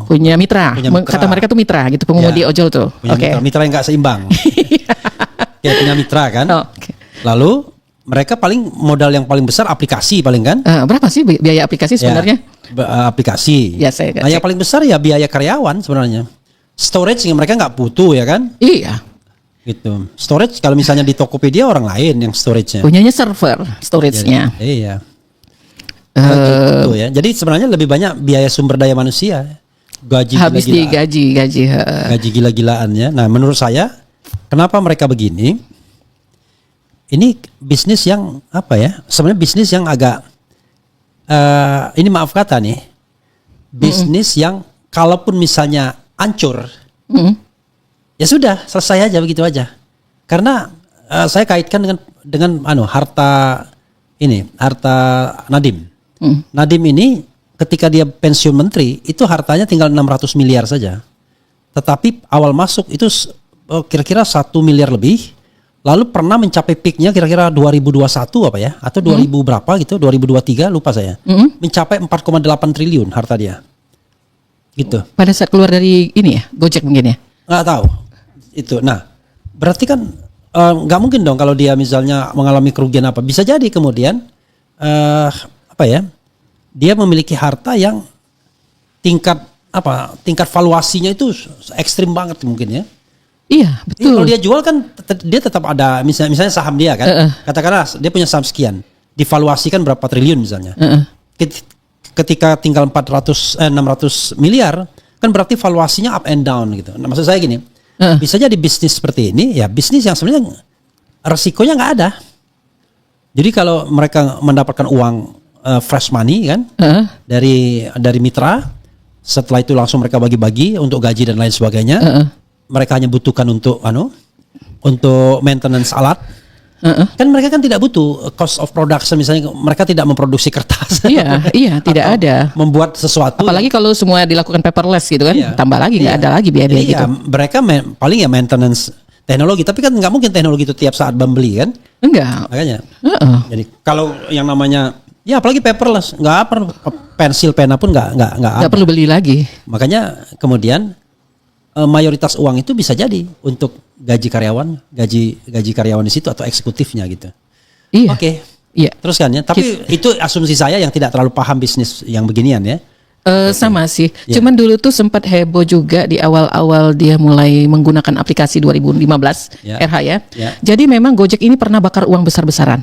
Speaker 2: Punya mitra.
Speaker 1: Punya mitra.
Speaker 2: Kata mereka tuh mitra gitu, pengemudi
Speaker 1: Ya,
Speaker 2: ojol tuh.
Speaker 1: punya
Speaker 2: Oke.
Speaker 1: mitra yang gak seimbang. Kayak punya mitra kan.
Speaker 2: Oh, oke.
Speaker 1: Lalu mereka paling modal yang paling besar aplikasi paling kan.
Speaker 2: Berapa sih biaya aplikasi sebenarnya?
Speaker 1: Ya, aplikasi.
Speaker 2: Ya, saya nggak
Speaker 1: nah, yang
Speaker 2: cek.
Speaker 1: paling besar ya biaya karyawan sebenarnya. Storage yang mereka nggak butuh ya kan.
Speaker 2: Iya.
Speaker 1: Gitu. Storage kalau misalnya di Tokopedia orang lain yang storage-nya.
Speaker 2: Punyanya server, storage-nya.
Speaker 1: Iya. Gitu ya. Jadi sebenarnya lebih banyak biaya sumber daya manusia. Gaji
Speaker 2: Habis di
Speaker 1: gila-gilaan.
Speaker 2: gaji.
Speaker 1: Gaji gila-gilaannya. Nah, menurut saya kenapa mereka begini? Ini bisnis yang apa ya? Sebenarnya bisnis yang agak ini maaf kata nih. Bisnis yang kalaupun misalnya hancur, ya sudah, selesai aja begitu aja. Karena saya kaitkan dengan harta Nadiem. Nadiem ini ketika dia pensiun menteri itu hartanya tinggal 600 miliar saja. Tetapi awal masuk itu kira-kira 1 miliar lebih. Lalu pernah mencapai peaknya kira-kira 2021 apa ya? Atau 2000 berapa gitu, 2023 lupa saya. Mencapai 4,8 triliun harta dia. Gitu.
Speaker 2: Pada saat keluar dari ini ya, Gojek mungkin ya.
Speaker 1: Nggak tahu. Itu. Nah, berarti kan nggak mungkin dong kalau dia misalnya mengalami kerugian apa. Bisa jadi kemudian dia memiliki harta yang tingkat valuasinya itu ekstrim banget mungkin ya.
Speaker 2: Iya, betul.
Speaker 1: Kalau dia jual kan dia tetap ada misalnya saham dia kan. Katakanlah dia punya saham sekian, divaluasikan berapa triliun misalnya. Ketika tinggal 600 miliar kan berarti valuasinya up and down gitu. Nah, maksud saya gini, bisa jadi bisnis seperti ini ya bisnis yang sebenarnya resikonya nggak ada. Jadi kalau mereka mendapatkan uang fresh money kan dari mitra, setelah itu langsung mereka bagi-bagi untuk gaji dan lain sebagainya. Mereka hanya butuhkan untuk maintenance alat. Kan mereka kan tidak butuh cost of production, misalnya mereka tidak memproduksi kertas.
Speaker 2: Iya, tidak ada.
Speaker 1: Membuat sesuatu.
Speaker 2: Apalagi kalau semua dilakukan paperless gitu kan, tambah lagi nggak ada lagi biaya-biaya gitu.
Speaker 1: Mereka paling ya maintenance teknologi, tapi kan nggak mungkin teknologi itu tiap saat membeli kan?
Speaker 2: Enggak.
Speaker 1: Makanya. Jadi kalau yang namanya apalagi paperless, nggak perlu pensil pena pun nggak
Speaker 2: perlu beli lagi.
Speaker 1: Makanya kemudian mayoritas uang itu bisa jadi untuk gaji karyawan di situ atau eksekutifnya gitu.
Speaker 2: Iya.
Speaker 1: Oke.
Speaker 2: Iya.
Speaker 1: Terus kan ya, tapi itu asumsi saya yang tidak terlalu paham bisnis yang beginian ya.
Speaker 2: Sama sih.
Speaker 1: Ya.
Speaker 2: Cuman dulu tuh sempat heboh juga di awal-awal dia mulai menggunakan aplikasi 2015 RH ya. Jadi memang Gojek ini pernah bakar uang besar-besaran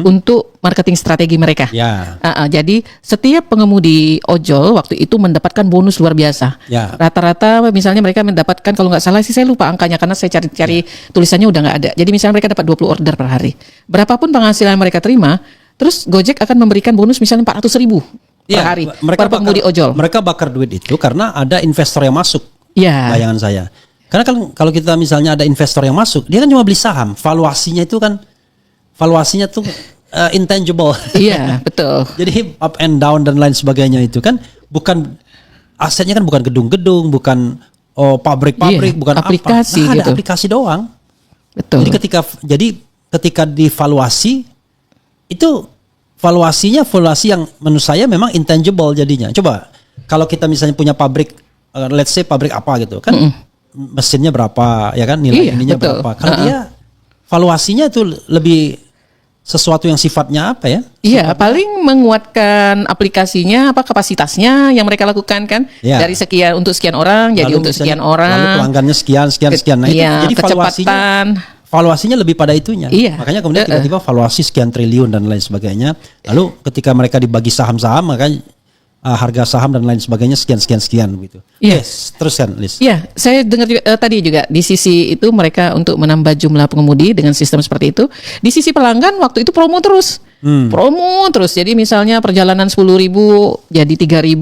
Speaker 2: untuk marketing strategi mereka.
Speaker 1: Ya.
Speaker 2: Jadi setiap pengemudi ojol waktu itu mendapatkan bonus luar biasa.
Speaker 1: Ya.
Speaker 2: Rata-rata misalnya mereka mendapatkan, kalau nggak salah sih saya lupa angkanya karena saya cari-cari tulisannya udah nggak ada. Jadi misalnya mereka dapat 20 order per hari. Berapapun penghasilan mereka terima, terus Gojek akan memberikan bonus misalnya 400.000 per hari per pengemudi ojol.
Speaker 1: Mereka bakar duit itu karena ada investor yang masuk.
Speaker 2: Iya.
Speaker 1: Bayangan saya. Karena kalau kita misalnya ada investor yang masuk, dia kan cuma beli saham. Valuasinya tuh intangible.
Speaker 2: Iya, betul.
Speaker 1: Jadi up and down dan lain sebagainya itu kan bukan asetnya, kan bukan gedung-gedung, bukan pabrik-pabrik, bukan
Speaker 2: aplikasi
Speaker 1: apa. Nah,
Speaker 2: gitu.
Speaker 1: ada aplikasi doang.
Speaker 2: Betul.
Speaker 1: Jadi ketika divaluasi itu valuasi yang menurut saya memang intangible jadinya. Coba kalau kita misalnya punya pabrik, let's say pabrik apa gitu kan, mesinnya berapa ya kan, nilai ininya
Speaker 2: betul.
Speaker 1: berapa. Kalau dia valuasinya itu lebih sesuatu yang sifatnya apa ya?
Speaker 2: Iya, paling menguatkan aplikasinya, kapasitasnya yang mereka lakukan kan, dari sekian untuk sekian orang jadi untuk sekian orang.
Speaker 1: Lalu pelanggannya sekian. Nah itu jadi valuasinya lebih pada itunya.
Speaker 2: Iya.
Speaker 1: Makanya kemudian tiba-tiba valuasi sekian triliun dan lain sebagainya. Lalu ketika mereka dibagi saham-saham, maka harga saham dan lain sebagainya sekian gitu. Yes, teruskan Liz.
Speaker 2: Iya, saya dengar juga, tadi juga di sisi itu mereka untuk menambah jumlah pengemudi dengan sistem seperti itu. Di sisi pelanggan waktu itu promo terus. Promo terus. Jadi misalnya perjalanan 10.000 jadi 3.000,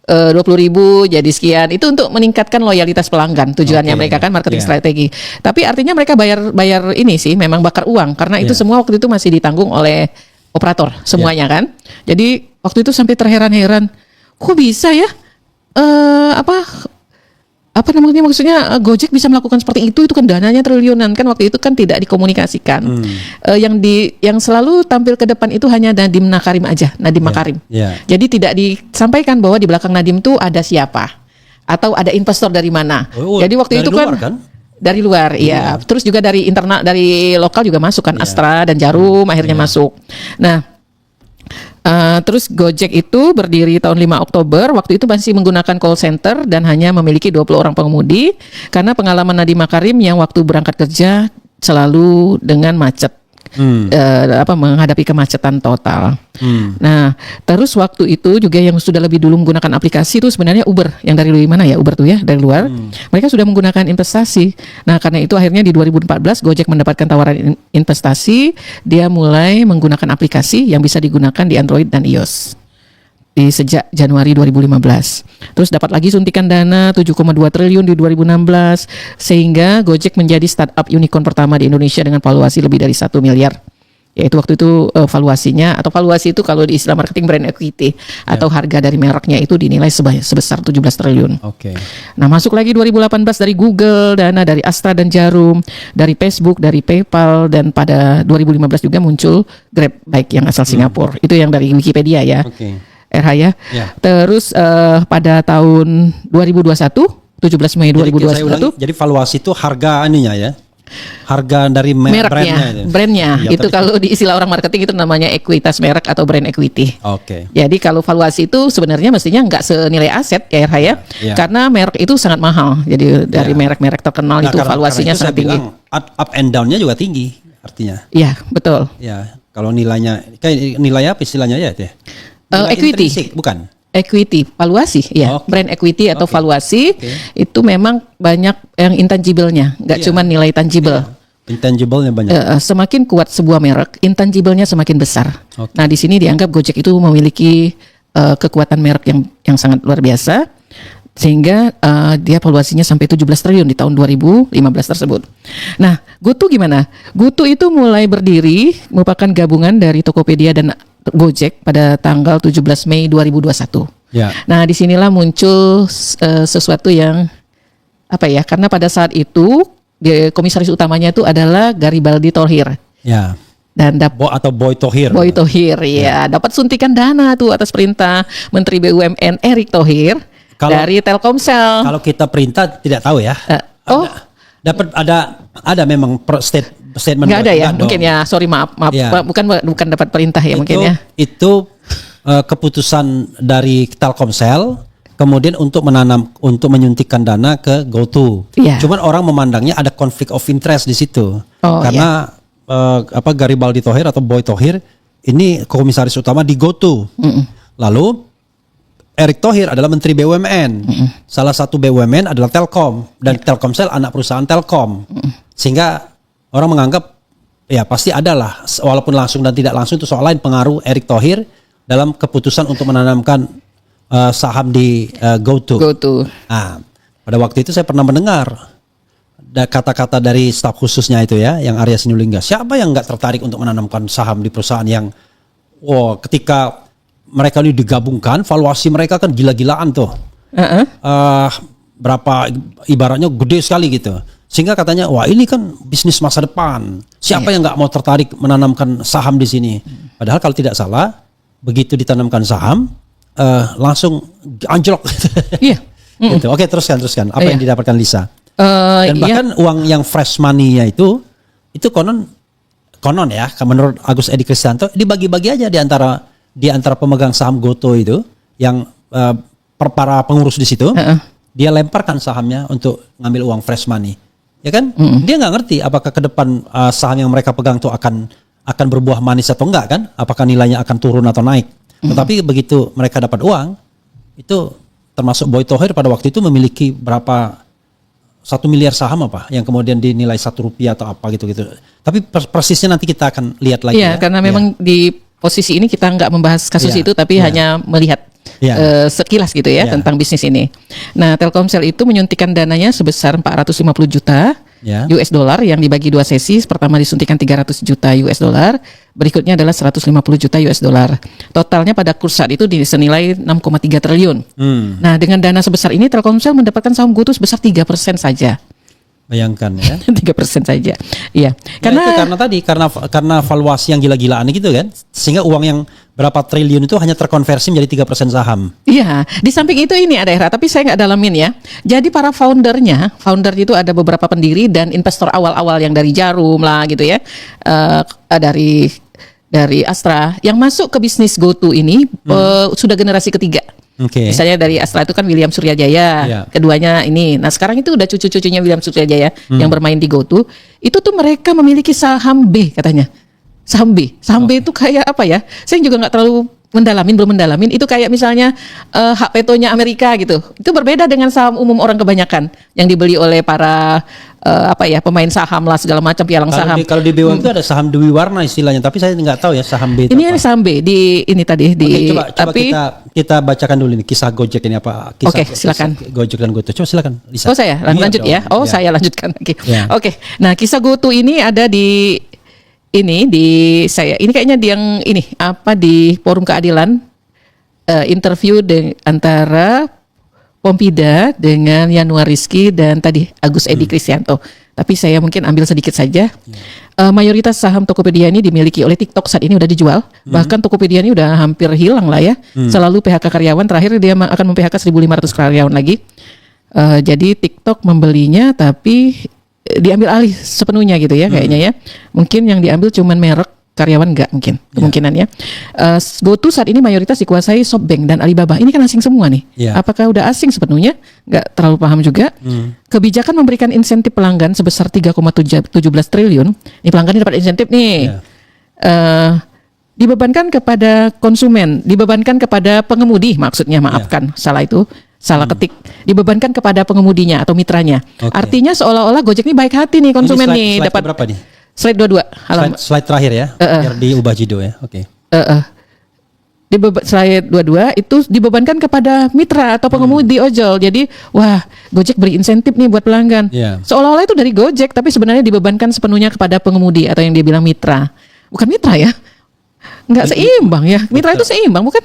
Speaker 2: 20.000 jadi sekian. Itu untuk meningkatkan loyalitas pelanggan. Tujuannya mereka kan marketing strategi. Tapi artinya mereka bayar ini sih memang bakar uang karena itu semua waktu itu masih ditanggung oleh operator semuanya kan. Jadi waktu itu sampai terheran-heran, kok bisa ya? Apa namanya maksudnya Gojek bisa melakukan seperti itu kan dananya triliunan kan waktu itu kan tidak dikomunikasikan. Yang selalu tampil ke depan itu hanya Nadiem Makarim aja, Nadiem Makarim. Jadi tidak disampaikan bahwa di belakang Nadiem tuh ada siapa atau ada investor dari mana. Jadi waktu itu kan dari luar, iya. Terus juga dari internal, dari lokal juga masuk kan, Astra dan Jarum akhirnya masuk. Nah, terus Gojek itu berdiri tahun 5 Oktober, waktu itu masih menggunakan call center dan hanya memiliki 20 orang pengemudi karena pengalaman Nadiem Makarim yang waktu berangkat kerja selalu dengan macet. Menghadapi kemacetan total. Nah, terus waktu itu juga yang sudah lebih dulu menggunakan aplikasi itu sebenarnya Uber, yang dari mana ya Uber tuh ya dari luar. Mereka sudah menggunakan investasi. Nah, karena itu akhirnya di 2014 Gojek mendapatkan tawaran investasi, dia mulai menggunakan aplikasi yang bisa digunakan di Android dan iOS. Sejak Januari 2015. Terus dapat lagi suntikan dana 7,2 triliun di 2016 sehingga Gojek menjadi startup unicorn pertama di Indonesia dengan valuasi lebih dari 1 miliar. Yaitu waktu itu valuasinya atau valuasi itu kalau di istilah marketing brand equity atau harga dari mereknya itu dinilai sebesar 17 triliun. Nah, masuk lagi 2018 dari Google, dana dari Astra dan Jarum, dari Facebook, dari PayPal, dan pada 2015 juga muncul Grab Bike yang asal Singapura. Itu yang dari Wikipedia ya. RH ya. Terus pada tahun 2021, 17 Mei 2021.
Speaker 1: Jadi valuasi itu harga ininya ya. Harga dari
Speaker 2: mereknya, brandnya. Ya, itu kalau di istilah orang marketing itu namanya ekuitas merek atau brand equity. Jadi kalau valuasi itu sebenarnya mestinya nggak senilai aset ya RH ya. Karena merek itu sangat mahal. Jadi dari merek-merek terkenal itu valuasinya sangat tinggi.
Speaker 1: Up and down-nya juga tinggi artinya.
Speaker 2: Iya, betul.
Speaker 1: Ya, kalau nilainya kayak nilai apa istilahnya ya itu ya?
Speaker 2: Equity,
Speaker 1: bukan?
Speaker 2: Equity, valuasi, ya. Brand equity atau valuasi itu memang banyak yang intangible-nya, nggak cuma nilai tangible.
Speaker 1: Intangible-nya banyak.
Speaker 2: Semakin kuat sebuah merek, intangible-nya semakin besar. Nah, di sini dianggap Gojek itu memiliki kekuatan merek yang sangat luar biasa, sehingga dia valuasinya sampai 17 triliun di tahun 2015 tersebut. Nah, GoTo gimana? GoTo itu mulai berdiri merupakan gabungan dari Tokopedia dan Gojek pada tanggal 17 Mei 2021. Nah, disinilah muncul sesuatu yang karena pada saat itu komisaris utamanya itu adalah Garibaldi Thohir. Dan
Speaker 1: atau Boy Thohir.
Speaker 2: Boy Thohir, dapat suntikan dana tuh atas perintah Menteri BUMN Erick Thohir dari Telkomsel.
Speaker 1: Kalau kita perintah tidak tahu ya. Dapat ada memang statement.
Speaker 2: Nggak ada ya, mungkin ya. Sorry maaf. Bukan dapat perintah ya mungkin ya.
Speaker 1: Itu keputusan dari Telkomsel kemudian untuk menyuntikkan dana ke GoTo. Cuman orang memandangnya ada konflik of interest di situ. Karena Garibaldi Thohir atau Boy Thohir ini komisaris utama di GoTo. Lalu Erick Thohir adalah Menteri BUMN. Salah satu BUMN adalah Telkom dan Telkomsel anak perusahaan Telkom. Sehingga orang menganggap ya pasti adalah walaupun langsung dan tidak langsung itu soal lain pengaruh Erick Thohir dalam keputusan untuk menanamkan saham di GoTo. Nah, pada waktu itu saya pernah mendengar kata-kata dari staf khususnya itu ya, yang Arya Sinulinga. Siapa yang nggak tertarik untuk menanamkan saham di perusahaan yang ketika mereka ini digabungkan, valuasi mereka kan gila-gilaan tuh. Berapa ibaratnya gede sekali gitu. Sehingga katanya, wah ini kan bisnis masa depan. Siapa yang nggak mau tertarik menanamkan saham di sini? Padahal kalau tidak salah, begitu ditanamkan saham, langsung anjlok. Gitu. Oke, teruskan. Apa yang didapatkan Lisa? Dan bahkan uang yang fresh money-nya itu konon ya, menurut Agus Edi Kristianto, dibagi-bagi aja di antara pemegang saham GoTo itu yang para pengurus di situ, dia lemparkan sahamnya untuk ngambil uang fresh money, ya kan? Dia nggak ngerti apakah ke depan saham yang mereka pegang itu akan berbuah manis atau enggak kan? Apakah nilainya akan turun atau naik? Tetapi begitu mereka dapat uang, itu termasuk Boy Thohir pada waktu itu memiliki berapa 1 miliar saham apa yang kemudian dinilai Rp1 atau apa gitu. Tapi persisnya nanti kita akan lihat lagi.
Speaker 2: Iya, karena memang di posisi ini kita nggak membahas kasus
Speaker 1: Iya,
Speaker 2: itu, tapi
Speaker 1: iya.
Speaker 2: hanya melihat
Speaker 1: Iya.
Speaker 2: sekilas gitu ya
Speaker 1: Iya.
Speaker 2: tentang bisnis ini. Nah, Telkomsel itu menyuntikkan dananya sebesar 450 juta
Speaker 1: Ya.
Speaker 2: US dollar yang dibagi 2 sesi. Pertama disuntikan 300 juta US dollar, berikutnya adalah 150 juta US dollar. Totalnya pada kurs saat itu senilai 6,3 triliun. Nah, dengan dana sebesar ini Telkomsel mendapatkan saham GoTo sebesar 3% saja.
Speaker 1: Bayangkan ya.
Speaker 2: 3% saja. Iya.
Speaker 1: Karena valuasi yang gila-gilaan gitu kan, sehingga uang yang berapa triliun itu hanya terkonversi menjadi 3% saham.
Speaker 2: Iya, di samping itu ini ada Era, tapi saya nggak dalamin ya. Jadi para founder itu ada beberapa pendiri dan investor awal-awal yang dari Jarum lah gitu ya, dari Astra yang masuk ke bisnis GoTo ini sudah generasi ketiga.
Speaker 1: Oke.
Speaker 2: Misalnya dari Astra itu kan William Suryajaya,
Speaker 1: Iya.
Speaker 2: keduanya ini. Nah sekarang itu udah cucu-cucunya William Suryajaya yang bermain di GoTo. Itu tuh mereka memiliki saham B katanya. Saham B itu kayak apa ya? Saya juga nggak terlalu belum mendalamin. Itu kayak misalnya hak vetonya Amerika gitu. Itu berbeda dengan saham umum orang kebanyakan yang dibeli oleh para pemain saham lah segala macam pialang saham.
Speaker 1: Kalau di BUMN itu ada saham Dewi Warna istilahnya, tapi saya nggak tahu ya saham B itu
Speaker 2: Ini
Speaker 1: apa.
Speaker 2: saham B di ini tadi di.
Speaker 1: Oke, coba
Speaker 2: tapi
Speaker 1: kita bacakan dulu nih kisah Gojek ini apa.
Speaker 2: Oke, silakan.
Speaker 1: Kisah Gojek dan GoTo. Coba silakan. Lisa.
Speaker 2: Oh saya
Speaker 1: Iya
Speaker 2: lanjut
Speaker 1: dong.
Speaker 2: ya. Oh
Speaker 1: Iya.
Speaker 2: saya lanjutkan lagi.
Speaker 1: Ya.
Speaker 2: Oke. Nah kisah GoTo ini ada di saya ini kayaknya di forum keadilan interview antara Pompida dengan Yanuar Rizky dan tadi Agus Edi Kristianto. Tapi saya mungkin ambil sedikit saja. Mayoritas saham Tokopedia ini dimiliki oleh TikTok, saat ini udah dijual. Bahkan Tokopedia ini udah hampir hilang lah ya. Selalu PHK karyawan, terakhir dia akan mem-PHK 1.500 karyawan lagi. Jadi TikTok membelinya tapi diambil alih sepenuhnya gitu ya kayaknya ya. Mungkin yang diambil cuman merek, karyawan enggak mungkin kemungkinannya. GoTo saat ini mayoritas dikuasai SoftBank dan Alibaba. Ini kan asing semua nih.
Speaker 1: Yeah.
Speaker 2: Apakah udah asing sepenuhnya? Enggak terlalu paham juga. Kebijakan memberikan insentif pelanggan sebesar 3,17 triliun. Ini pelanggan ini dapat insentif nih.
Speaker 1: Yeah.
Speaker 2: Dibebankan kepada konsumen, dibebankan kepada pengemudi maksudnya, maafkan salah ketik, dibebankan kepada pengemudinya atau mitranya.
Speaker 1: Oke.
Speaker 2: Artinya seolah-olah Gojek ini baik hati nih konsumen
Speaker 1: Ini slide
Speaker 2: dapat
Speaker 1: berapa nih?
Speaker 2: slide 22
Speaker 1: Slide terakhir ya. Biar diubah Jido ya. Oke.
Speaker 2: Slide 22 itu dibebankan kepada mitra atau pengemudi ojol. Jadi wah Gojek beri insentif nih buat pelanggan.
Speaker 1: Iya.
Speaker 2: Seolah-olah itu dari Gojek tapi sebenarnya dibebankan sepenuhnya kepada pengemudi atau yang dia bilang mitra. Bukan mitra ya? Nggak seimbang ya. Mitra itu seimbang bukan?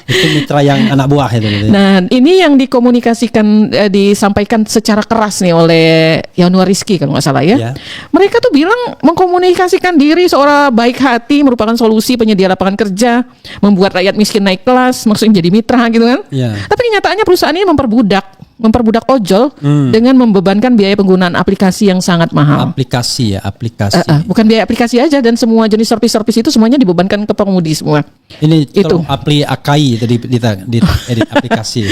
Speaker 1: Itu mitra yang anak buah itu.
Speaker 2: Nah, ini yang dikomunikasikan, disampaikan secara keras nih oleh Yanuar Rizky kalau nggak salah ya.
Speaker 1: Ya.
Speaker 2: Mereka tuh bilang mengkomunikasikan diri seorang baik hati, merupakan solusi penyedia lapangan kerja, membuat rakyat miskin naik kelas, maksudnya jadi mitra gitu kan.
Speaker 1: Ya.
Speaker 2: Tapi kenyataannya perusahaan ini memperbudak ojol dengan membebankan biaya penggunaan aplikasi yang sangat mahal.
Speaker 1: Aplikasi.
Speaker 2: Bukan biaya aplikasi aja, dan semua jenis service itu semuanya dibebankan ke pengemudi semua.
Speaker 1: Ini
Speaker 2: Itu.
Speaker 1: apli AKI tadi di edit aplikasi.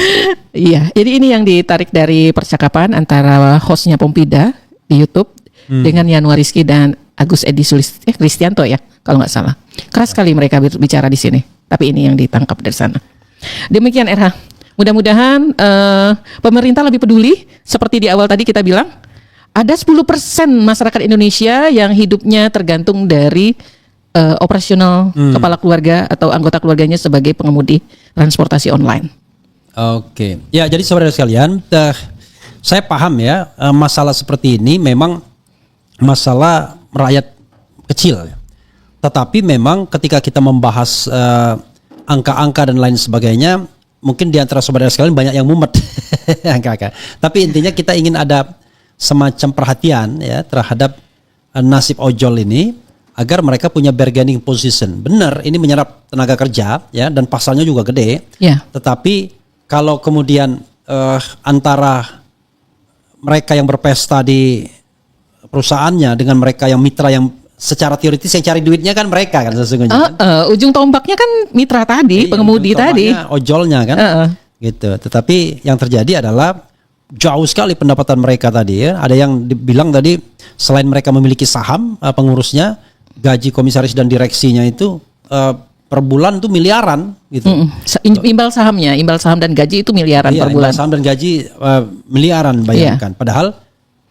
Speaker 2: Iya, jadi ini yang ditarik dari percakapan antara hostnya Pompida di YouTube dengan Yanuar Rizky dan Agus Edi Kristianto ya, kalau nggak salah. Keras sekali mereka bicara di sini, tapi ini yang ditangkap dari sana. Demikian RH. Mudah-mudahan pemerintah lebih peduli, seperti di awal tadi kita bilang, ada 10% masyarakat Indonesia yang hidupnya tergantung dari operasional kepala keluarga atau anggota keluarganya sebagai pengemudi transportasi online.
Speaker 1: Oke. Ya, jadi saudara sekalian, saya paham ya, masalah seperti ini memang masalah rakyat kecil. Tetapi memang ketika kita membahas angka-angka dan lain sebagainya, mungkin di antara saudara sekalian banyak yang mumet angka-angka. Tapi intinya kita ingin ada semacam perhatian ya terhadap nasib ojol ini agar mereka punya bargaining position. Benar, ini menyerap tenaga kerja ya dan pasalnya juga gede.
Speaker 2: Ya.
Speaker 1: Tetapi kalau kemudian antara mereka yang berpesta di perusahaannya dengan mereka yang mitra yang secara teoritis yang cari duitnya kan mereka kan sesungguhnya. Kan?
Speaker 2: Ujung tombaknya kan mitra tadi,
Speaker 1: Iya,
Speaker 2: pengemudi
Speaker 1: ujung
Speaker 2: tadi.
Speaker 1: tombaknya ojolnya kan. Gitu. Tetapi yang terjadi adalah jauh sekali pendapatan mereka tadi ya. Ada yang bilang tadi selain mereka memiliki saham pengurusnya, gaji komisaris dan direksinya itu per bulan tuh miliaran gitu.
Speaker 2: Imbal saham dan gaji itu miliaran
Speaker 1: Iya,
Speaker 2: per bulan.
Speaker 1: imbal saham dan gaji miliaran, bayangkan. Padahal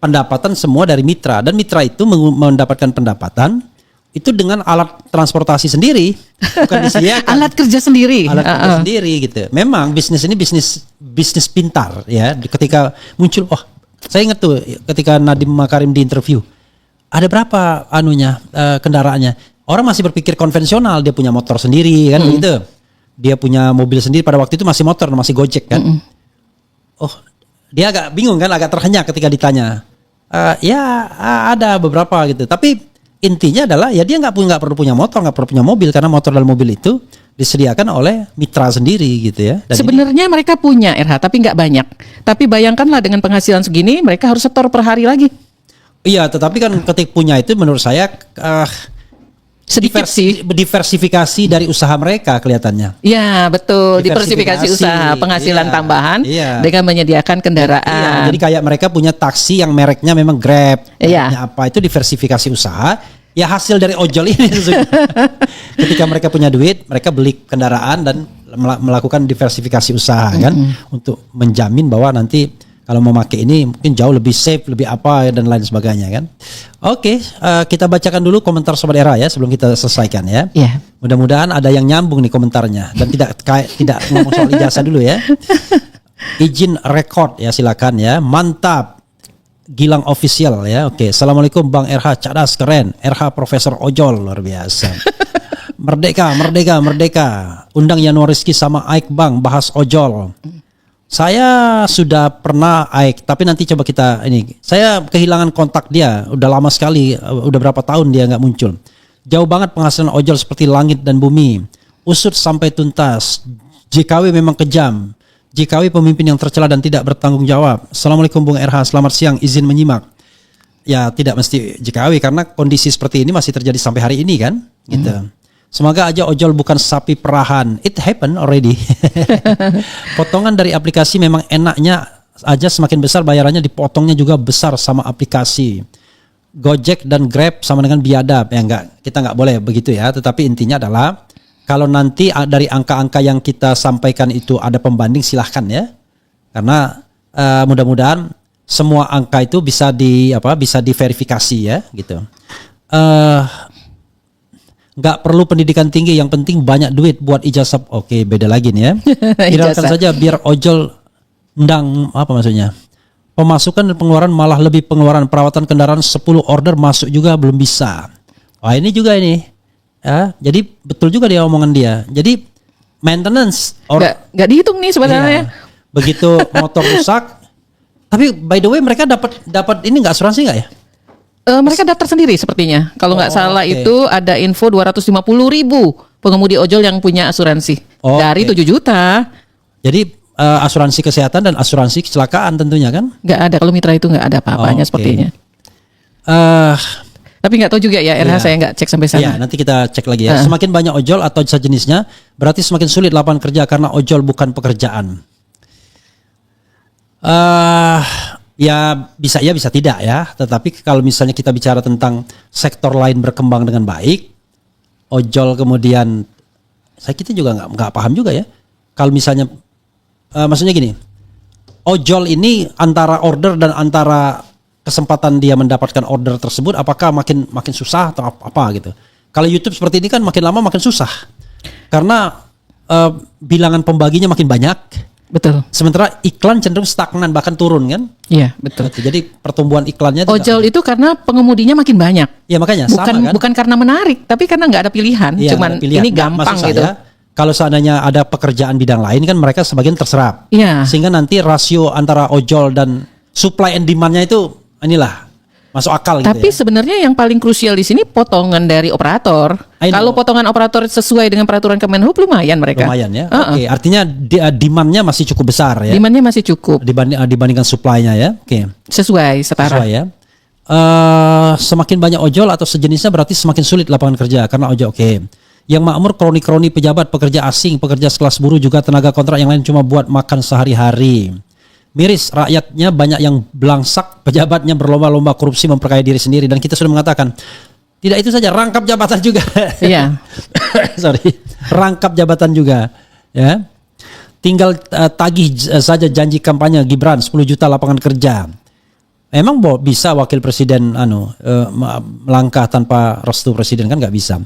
Speaker 1: pendapatan semua dari mitra, dan mitra itu mendapatkan pendapatan itu dengan alat transportasi sendiri, bukan disediakan.
Speaker 2: Alat kerja sendiri.
Speaker 1: Kerja sendiri gitu. Memang bisnis ini bisnis pintar ya. Ketika muncul, saya ingat tuh ketika Nadiem Makarim di interview, ada berapa kendaraannya? Orang masih berpikir konvensional, dia punya motor sendiri kan gitu. Dia punya mobil sendiri, pada waktu itu masih motor, masih Gojek kan. Dia agak bingung kan, agak terhenyak ketika ditanya. Ada beberapa gitu. Tapi intinya adalah ya dia nggak perlu punya motor, nggak perlu punya mobil, karena motor dan mobil itu disediakan oleh mitra sendiri gitu ya. Dan
Speaker 2: sebenarnya mereka punya RH tapi nggak banyak. Tapi bayangkanlah dengan penghasilan segini mereka harus setor per hari lagi.
Speaker 1: Iya, tetapi kan ketika punya itu menurut saya
Speaker 2: sedikit sih
Speaker 1: diversifikasi dari usaha mereka kelihatannya.
Speaker 2: Ya betul, diversifikasi usaha, penghasilan tambahan dengan menyediakan kendaraan.
Speaker 1: Iya, jadi kayak mereka punya taksi yang mereknya memang Grab, apa itu diversifikasi usaha. Ya hasil dari ojol ini. Ketika mereka punya duit, mereka beli kendaraan dan melakukan diversifikasi usaha kan, untuk menjamin bahwa nanti kalau mau pakai ini mungkin jauh lebih safe, lebih apa dan lain sebagainya kan. Oke, kita bacakan dulu komentar Sobat Era ya sebelum kita selesaikan ya.
Speaker 2: Yeah.
Speaker 1: Mudah-mudahan ada yang nyambung nih komentarnya dan tidak ngomong soal ijazah dulu ya. Izin record ya, silakan ya. Mantap. Gilang official ya. Oke, Assalamualaikum Bang RH, cerdas keren. RH Profesor Ojol luar biasa. Merdeka, merdeka, merdeka. Undang Yanuariski sama Aik Bang bahas ojol. Saya sudah pernah Aik, tapi nanti coba kita ini. Saya kehilangan kontak dia, udah lama sekali, udah berapa tahun dia nggak muncul. Jauh banget penghasilan ojol seperti langit dan bumi. Usut sampai tuntas. JKW memang kejam. JKW pemimpin yang tercela dan tidak bertanggung jawab. Assalamualaikum Bung RH, selamat siang, izin menyimak. Ya tidak mesti JKW karena kondisi seperti ini masih terjadi sampai hari ini kan, gitu. Semoga aja ojol bukan sapi perahan. It happened already. Potongan dari aplikasi memang enaknya aja semakin besar bayarannya dipotongnya juga besar sama aplikasi. Gojek dan Grab sama dengan biadab. Ya enggak, kita enggak boleh begitu ya. Tetapi intinya adalah kalau nanti dari angka-angka yang kita sampaikan itu ada pembanding silahkan ya. Karena mudah-mudahan semua angka itu bisa diverifikasi ya gitu. Nggak perlu pendidikan tinggi, yang penting banyak duit buat ijazah. Oke, beda lagi nih ya. Viralkan saja biar ojol ndang, apa maksudnya? Pemasukan dan pengeluaran malah lebih pengeluaran, perawatan kendaraan 10 order masuk juga belum bisa. Wah ini juga ini. Ya, jadi betul juga dia omongan dia. Jadi maintenance
Speaker 2: nggak dihitung nih sebenarnya.
Speaker 1: Iya, begitu motor rusak. Tapi by the way mereka dapat ini nggak asuransi nggak ya?
Speaker 2: Mereka daftar sendiri sepertinya. Kalau nggak salah itu ada info 250.000 pengemudi ojol yang punya asuransi dari 7 juta.
Speaker 1: Jadi asuransi kesehatan dan asuransi kecelakaan tentunya kan?
Speaker 2: Nggak ada, kalau mitra itu nggak ada apa-apanya sepertinya. Tapi nggak tahu juga ya, RH saya nggak cek sampai sana.
Speaker 1: Ya, nanti kita cek lagi ya. Semakin banyak ojol atau sejenisnya, berarti semakin sulit lapangan kerja karena ojol bukan pekerjaan. Ya bisa tidak ya. Tetapi kalau misalnya kita bicara tentang sektor lain berkembang dengan baik, ojol kemudian kita juga nggak paham juga ya. Kalau misalnya maksudnya gini, ojol ini antara order dan antara kesempatan dia mendapatkan order tersebut apakah makin susah atau apa gitu. Kalau YouTube seperti ini kan makin lama makin susah karena bilangan pembaginya makin banyak.
Speaker 2: Betul.
Speaker 1: Sementara iklan cenderung stagnan bahkan turun kan?
Speaker 2: Iya betul.
Speaker 1: Jadi pertumbuhan iklannya.
Speaker 2: Ojol itu karena pengemudinya makin banyak.
Speaker 1: Ya makanya
Speaker 2: bukan karena menarik, tapi karena nggak ada pilihan.
Speaker 1: Ya,
Speaker 2: cuman ada pilihan. Ini gampang gitu.
Speaker 1: Kalau seandainya ada pekerjaan bidang lain kan mereka sebagian terserap.
Speaker 2: Iya.
Speaker 1: Sehingga nanti rasio antara ojol dan supply and demand-nya itu inilah masuk akal.
Speaker 2: Tapi
Speaker 1: gitu ya.
Speaker 2: Sebenarnya yang paling krusial di sini potongan dari operator. Kalau potongan operator sesuai dengan peraturan Kemenhub lumayan mereka.
Speaker 1: Lumayan ya. Oke, artinya demand-nya masih cukup besar ya.
Speaker 2: Demand-nya masih cukup
Speaker 1: dibandingkan supply-nya ya. Oke.
Speaker 2: Sesuai setara.
Speaker 1: Sesuai ya. Semakin banyak ojol atau sejenisnya berarti semakin sulit lapangan kerja karena ojol. Oke. Yang makmur kroni-kroni pejabat, pekerja asing, pekerja sekelas buruh juga tenaga kontrak yang lain cuma buat makan sehari-hari. Miris, rakyatnya banyak yang belangsak, pejabatnya berlomba-lomba korupsi memperkaya diri sendiri. Dan kita sudah mengatakan Tidak itu saja, rangkap jabatan juga.
Speaker 2: Iya.
Speaker 1: Sorry, rangkap jabatan juga. Ya, tinggal tagih saja janji kampanye Gibran 10 juta lapangan kerja. Emang bisa wakil presiden melangkah tanpa restu presiden, kan nggak bisa.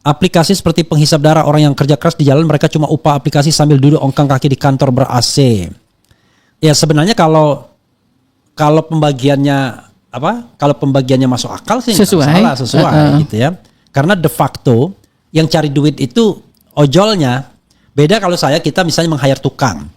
Speaker 1: Aplikasi seperti penghisap darah orang yang kerja keras di jalan, mereka cuma upah aplikasi sambil duduk ongkang kaki di kantor ber-AC. Ya sebenarnya kalau pembagiannya kalau pembagiannya masuk akal sih sesuai gitu ya. Karena de facto yang cari duit itu ojolnya. Beda kalau kita misalnya meng-hire tukang.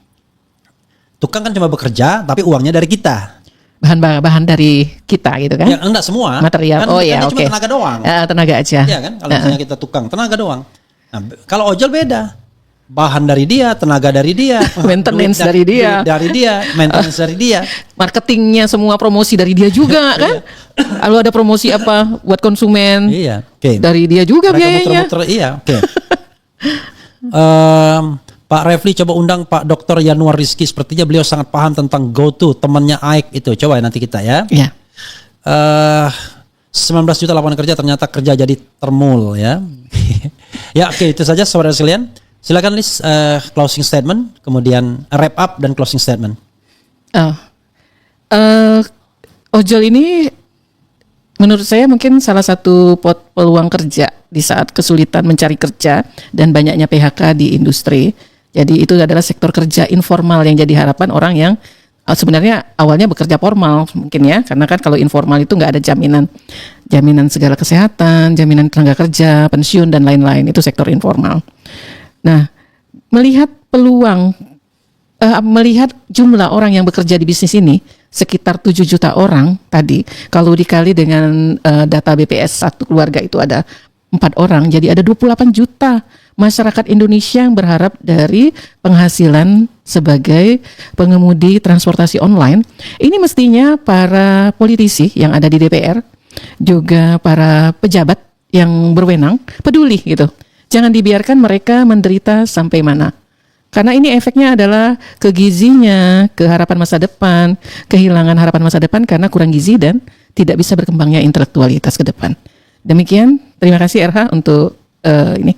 Speaker 1: Tukang kan cuma bekerja tapi uangnya dari kita.
Speaker 2: Bahan dari kita gitu kan?
Speaker 1: Ya enggak semua.
Speaker 2: Material.
Speaker 1: Kan, cuma tenaga doang.
Speaker 2: Tenaga aja.
Speaker 1: Iya kan? Kalau misalnya kita tukang, tenaga doang. Nah, kalau ojol beda. Bahan dari dia, tenaga dari dia,
Speaker 2: maintenance dari dia,
Speaker 1: maintenance dari dia.
Speaker 2: Marketingnya semua promosi dari dia juga kan? Lalu ada promosi apa buat konsumen?
Speaker 1: Iya. Okay.
Speaker 2: Dari dia juga mereka biayanya.
Speaker 1: Iya. Oke. Pak Refli coba undang Pak Dr. Yanuar Rizky, sepertinya beliau sangat paham tentang GoTo, temannya Aik itu. Coba ya nanti kita ya.
Speaker 2: Iya.
Speaker 1: 19 juta lapangan kerja ternyata kerja jadi termul ya. Ya oke, itu saja saudara sekalian. Silakan Liz, closing statement, kemudian wrap up dan closing statement.
Speaker 2: Ojol ini menurut saya mungkin salah satu peluang kerja di saat kesulitan mencari kerja dan banyaknya PHK di industri. Jadi itu adalah sektor kerja informal yang jadi harapan orang yang sebenarnya awalnya bekerja formal mungkin ya, karena kan kalau informal itu nggak ada jaminan segala kesehatan, jaminan tenaga kerja, pensiun dan lain-lain, itu sektor informal. Nah, melihat peluang, melihat jumlah orang yang bekerja di bisnis ini sekitar 7 juta orang tadi, kalau dikali dengan data BPS satu keluarga itu ada 4 orang, jadi ada 28 juta masyarakat Indonesia yang berharap dari penghasilan sebagai pengemudi transportasi online. Ini mestinya para politisi yang ada di DPR, juga para pejabat yang berwenang peduli gitu. Jangan dibiarkan mereka menderita sampai mana. Karena ini efeknya adalah ke gizinya, ke harapan masa depan, kehilangan harapan masa depan karena kurang gizi dan tidak bisa berkembangnya intelektualitas ke depan. Demikian, terima kasih RH untuk ini.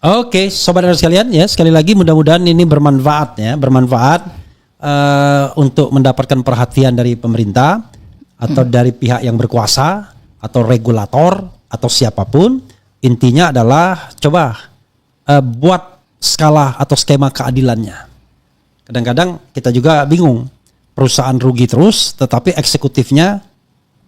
Speaker 1: Oke, sobat sekalian ya, sekali lagi mudah-mudahan ini bermanfaat ya, untuk mendapatkan perhatian dari pemerintah atau dari pihak yang berkuasa atau regulator atau siapapun. Intinya adalah coba buat skala atau skema keadilannya. Kadang-kadang kita juga bingung, perusahaan rugi terus tetapi eksekutifnya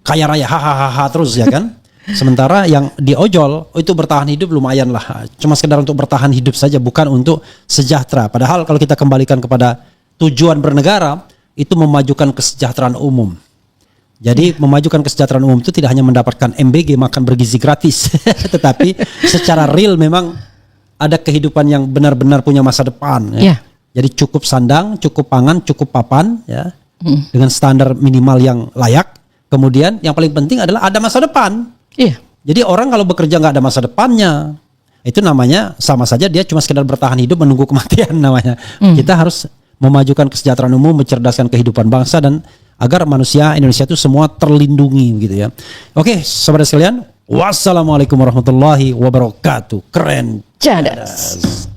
Speaker 1: kaya raya hahaha terus ya kan. Sementara yang diojol itu bertahan hidup lumayan lah, cuma sekedar untuk bertahan hidup saja, bukan untuk sejahtera. Padahal kalau kita kembalikan kepada tujuan bernegara, itu memajukan kesejahteraan umum. Jadi memajukan kesejahteraan umum itu tidak hanya mendapatkan MBG, makan bergizi gratis, tetapi secara real memang ada kehidupan yang benar-benar punya masa depan. Ya. Jadi cukup sandang, cukup pangan, cukup papan, ya, dengan standar minimal yang layak. Kemudian yang paling penting adalah ada masa depan.
Speaker 2: Iya.
Speaker 1: Jadi orang kalau bekerja nggak ada masa depannya, itu namanya sama saja dia cuma sekedar bertahan hidup menunggu kematian namanya. Kita harus memajukan kesejahteraan umum, mencerdaskan kehidupan bangsa dan agar manusia Indonesia itu semua terlindungi gitu ya. Oke, saudara sekalian, wassalamualaikum warahmatullahi wabarakatuh. Keren.
Speaker 2: Cadas.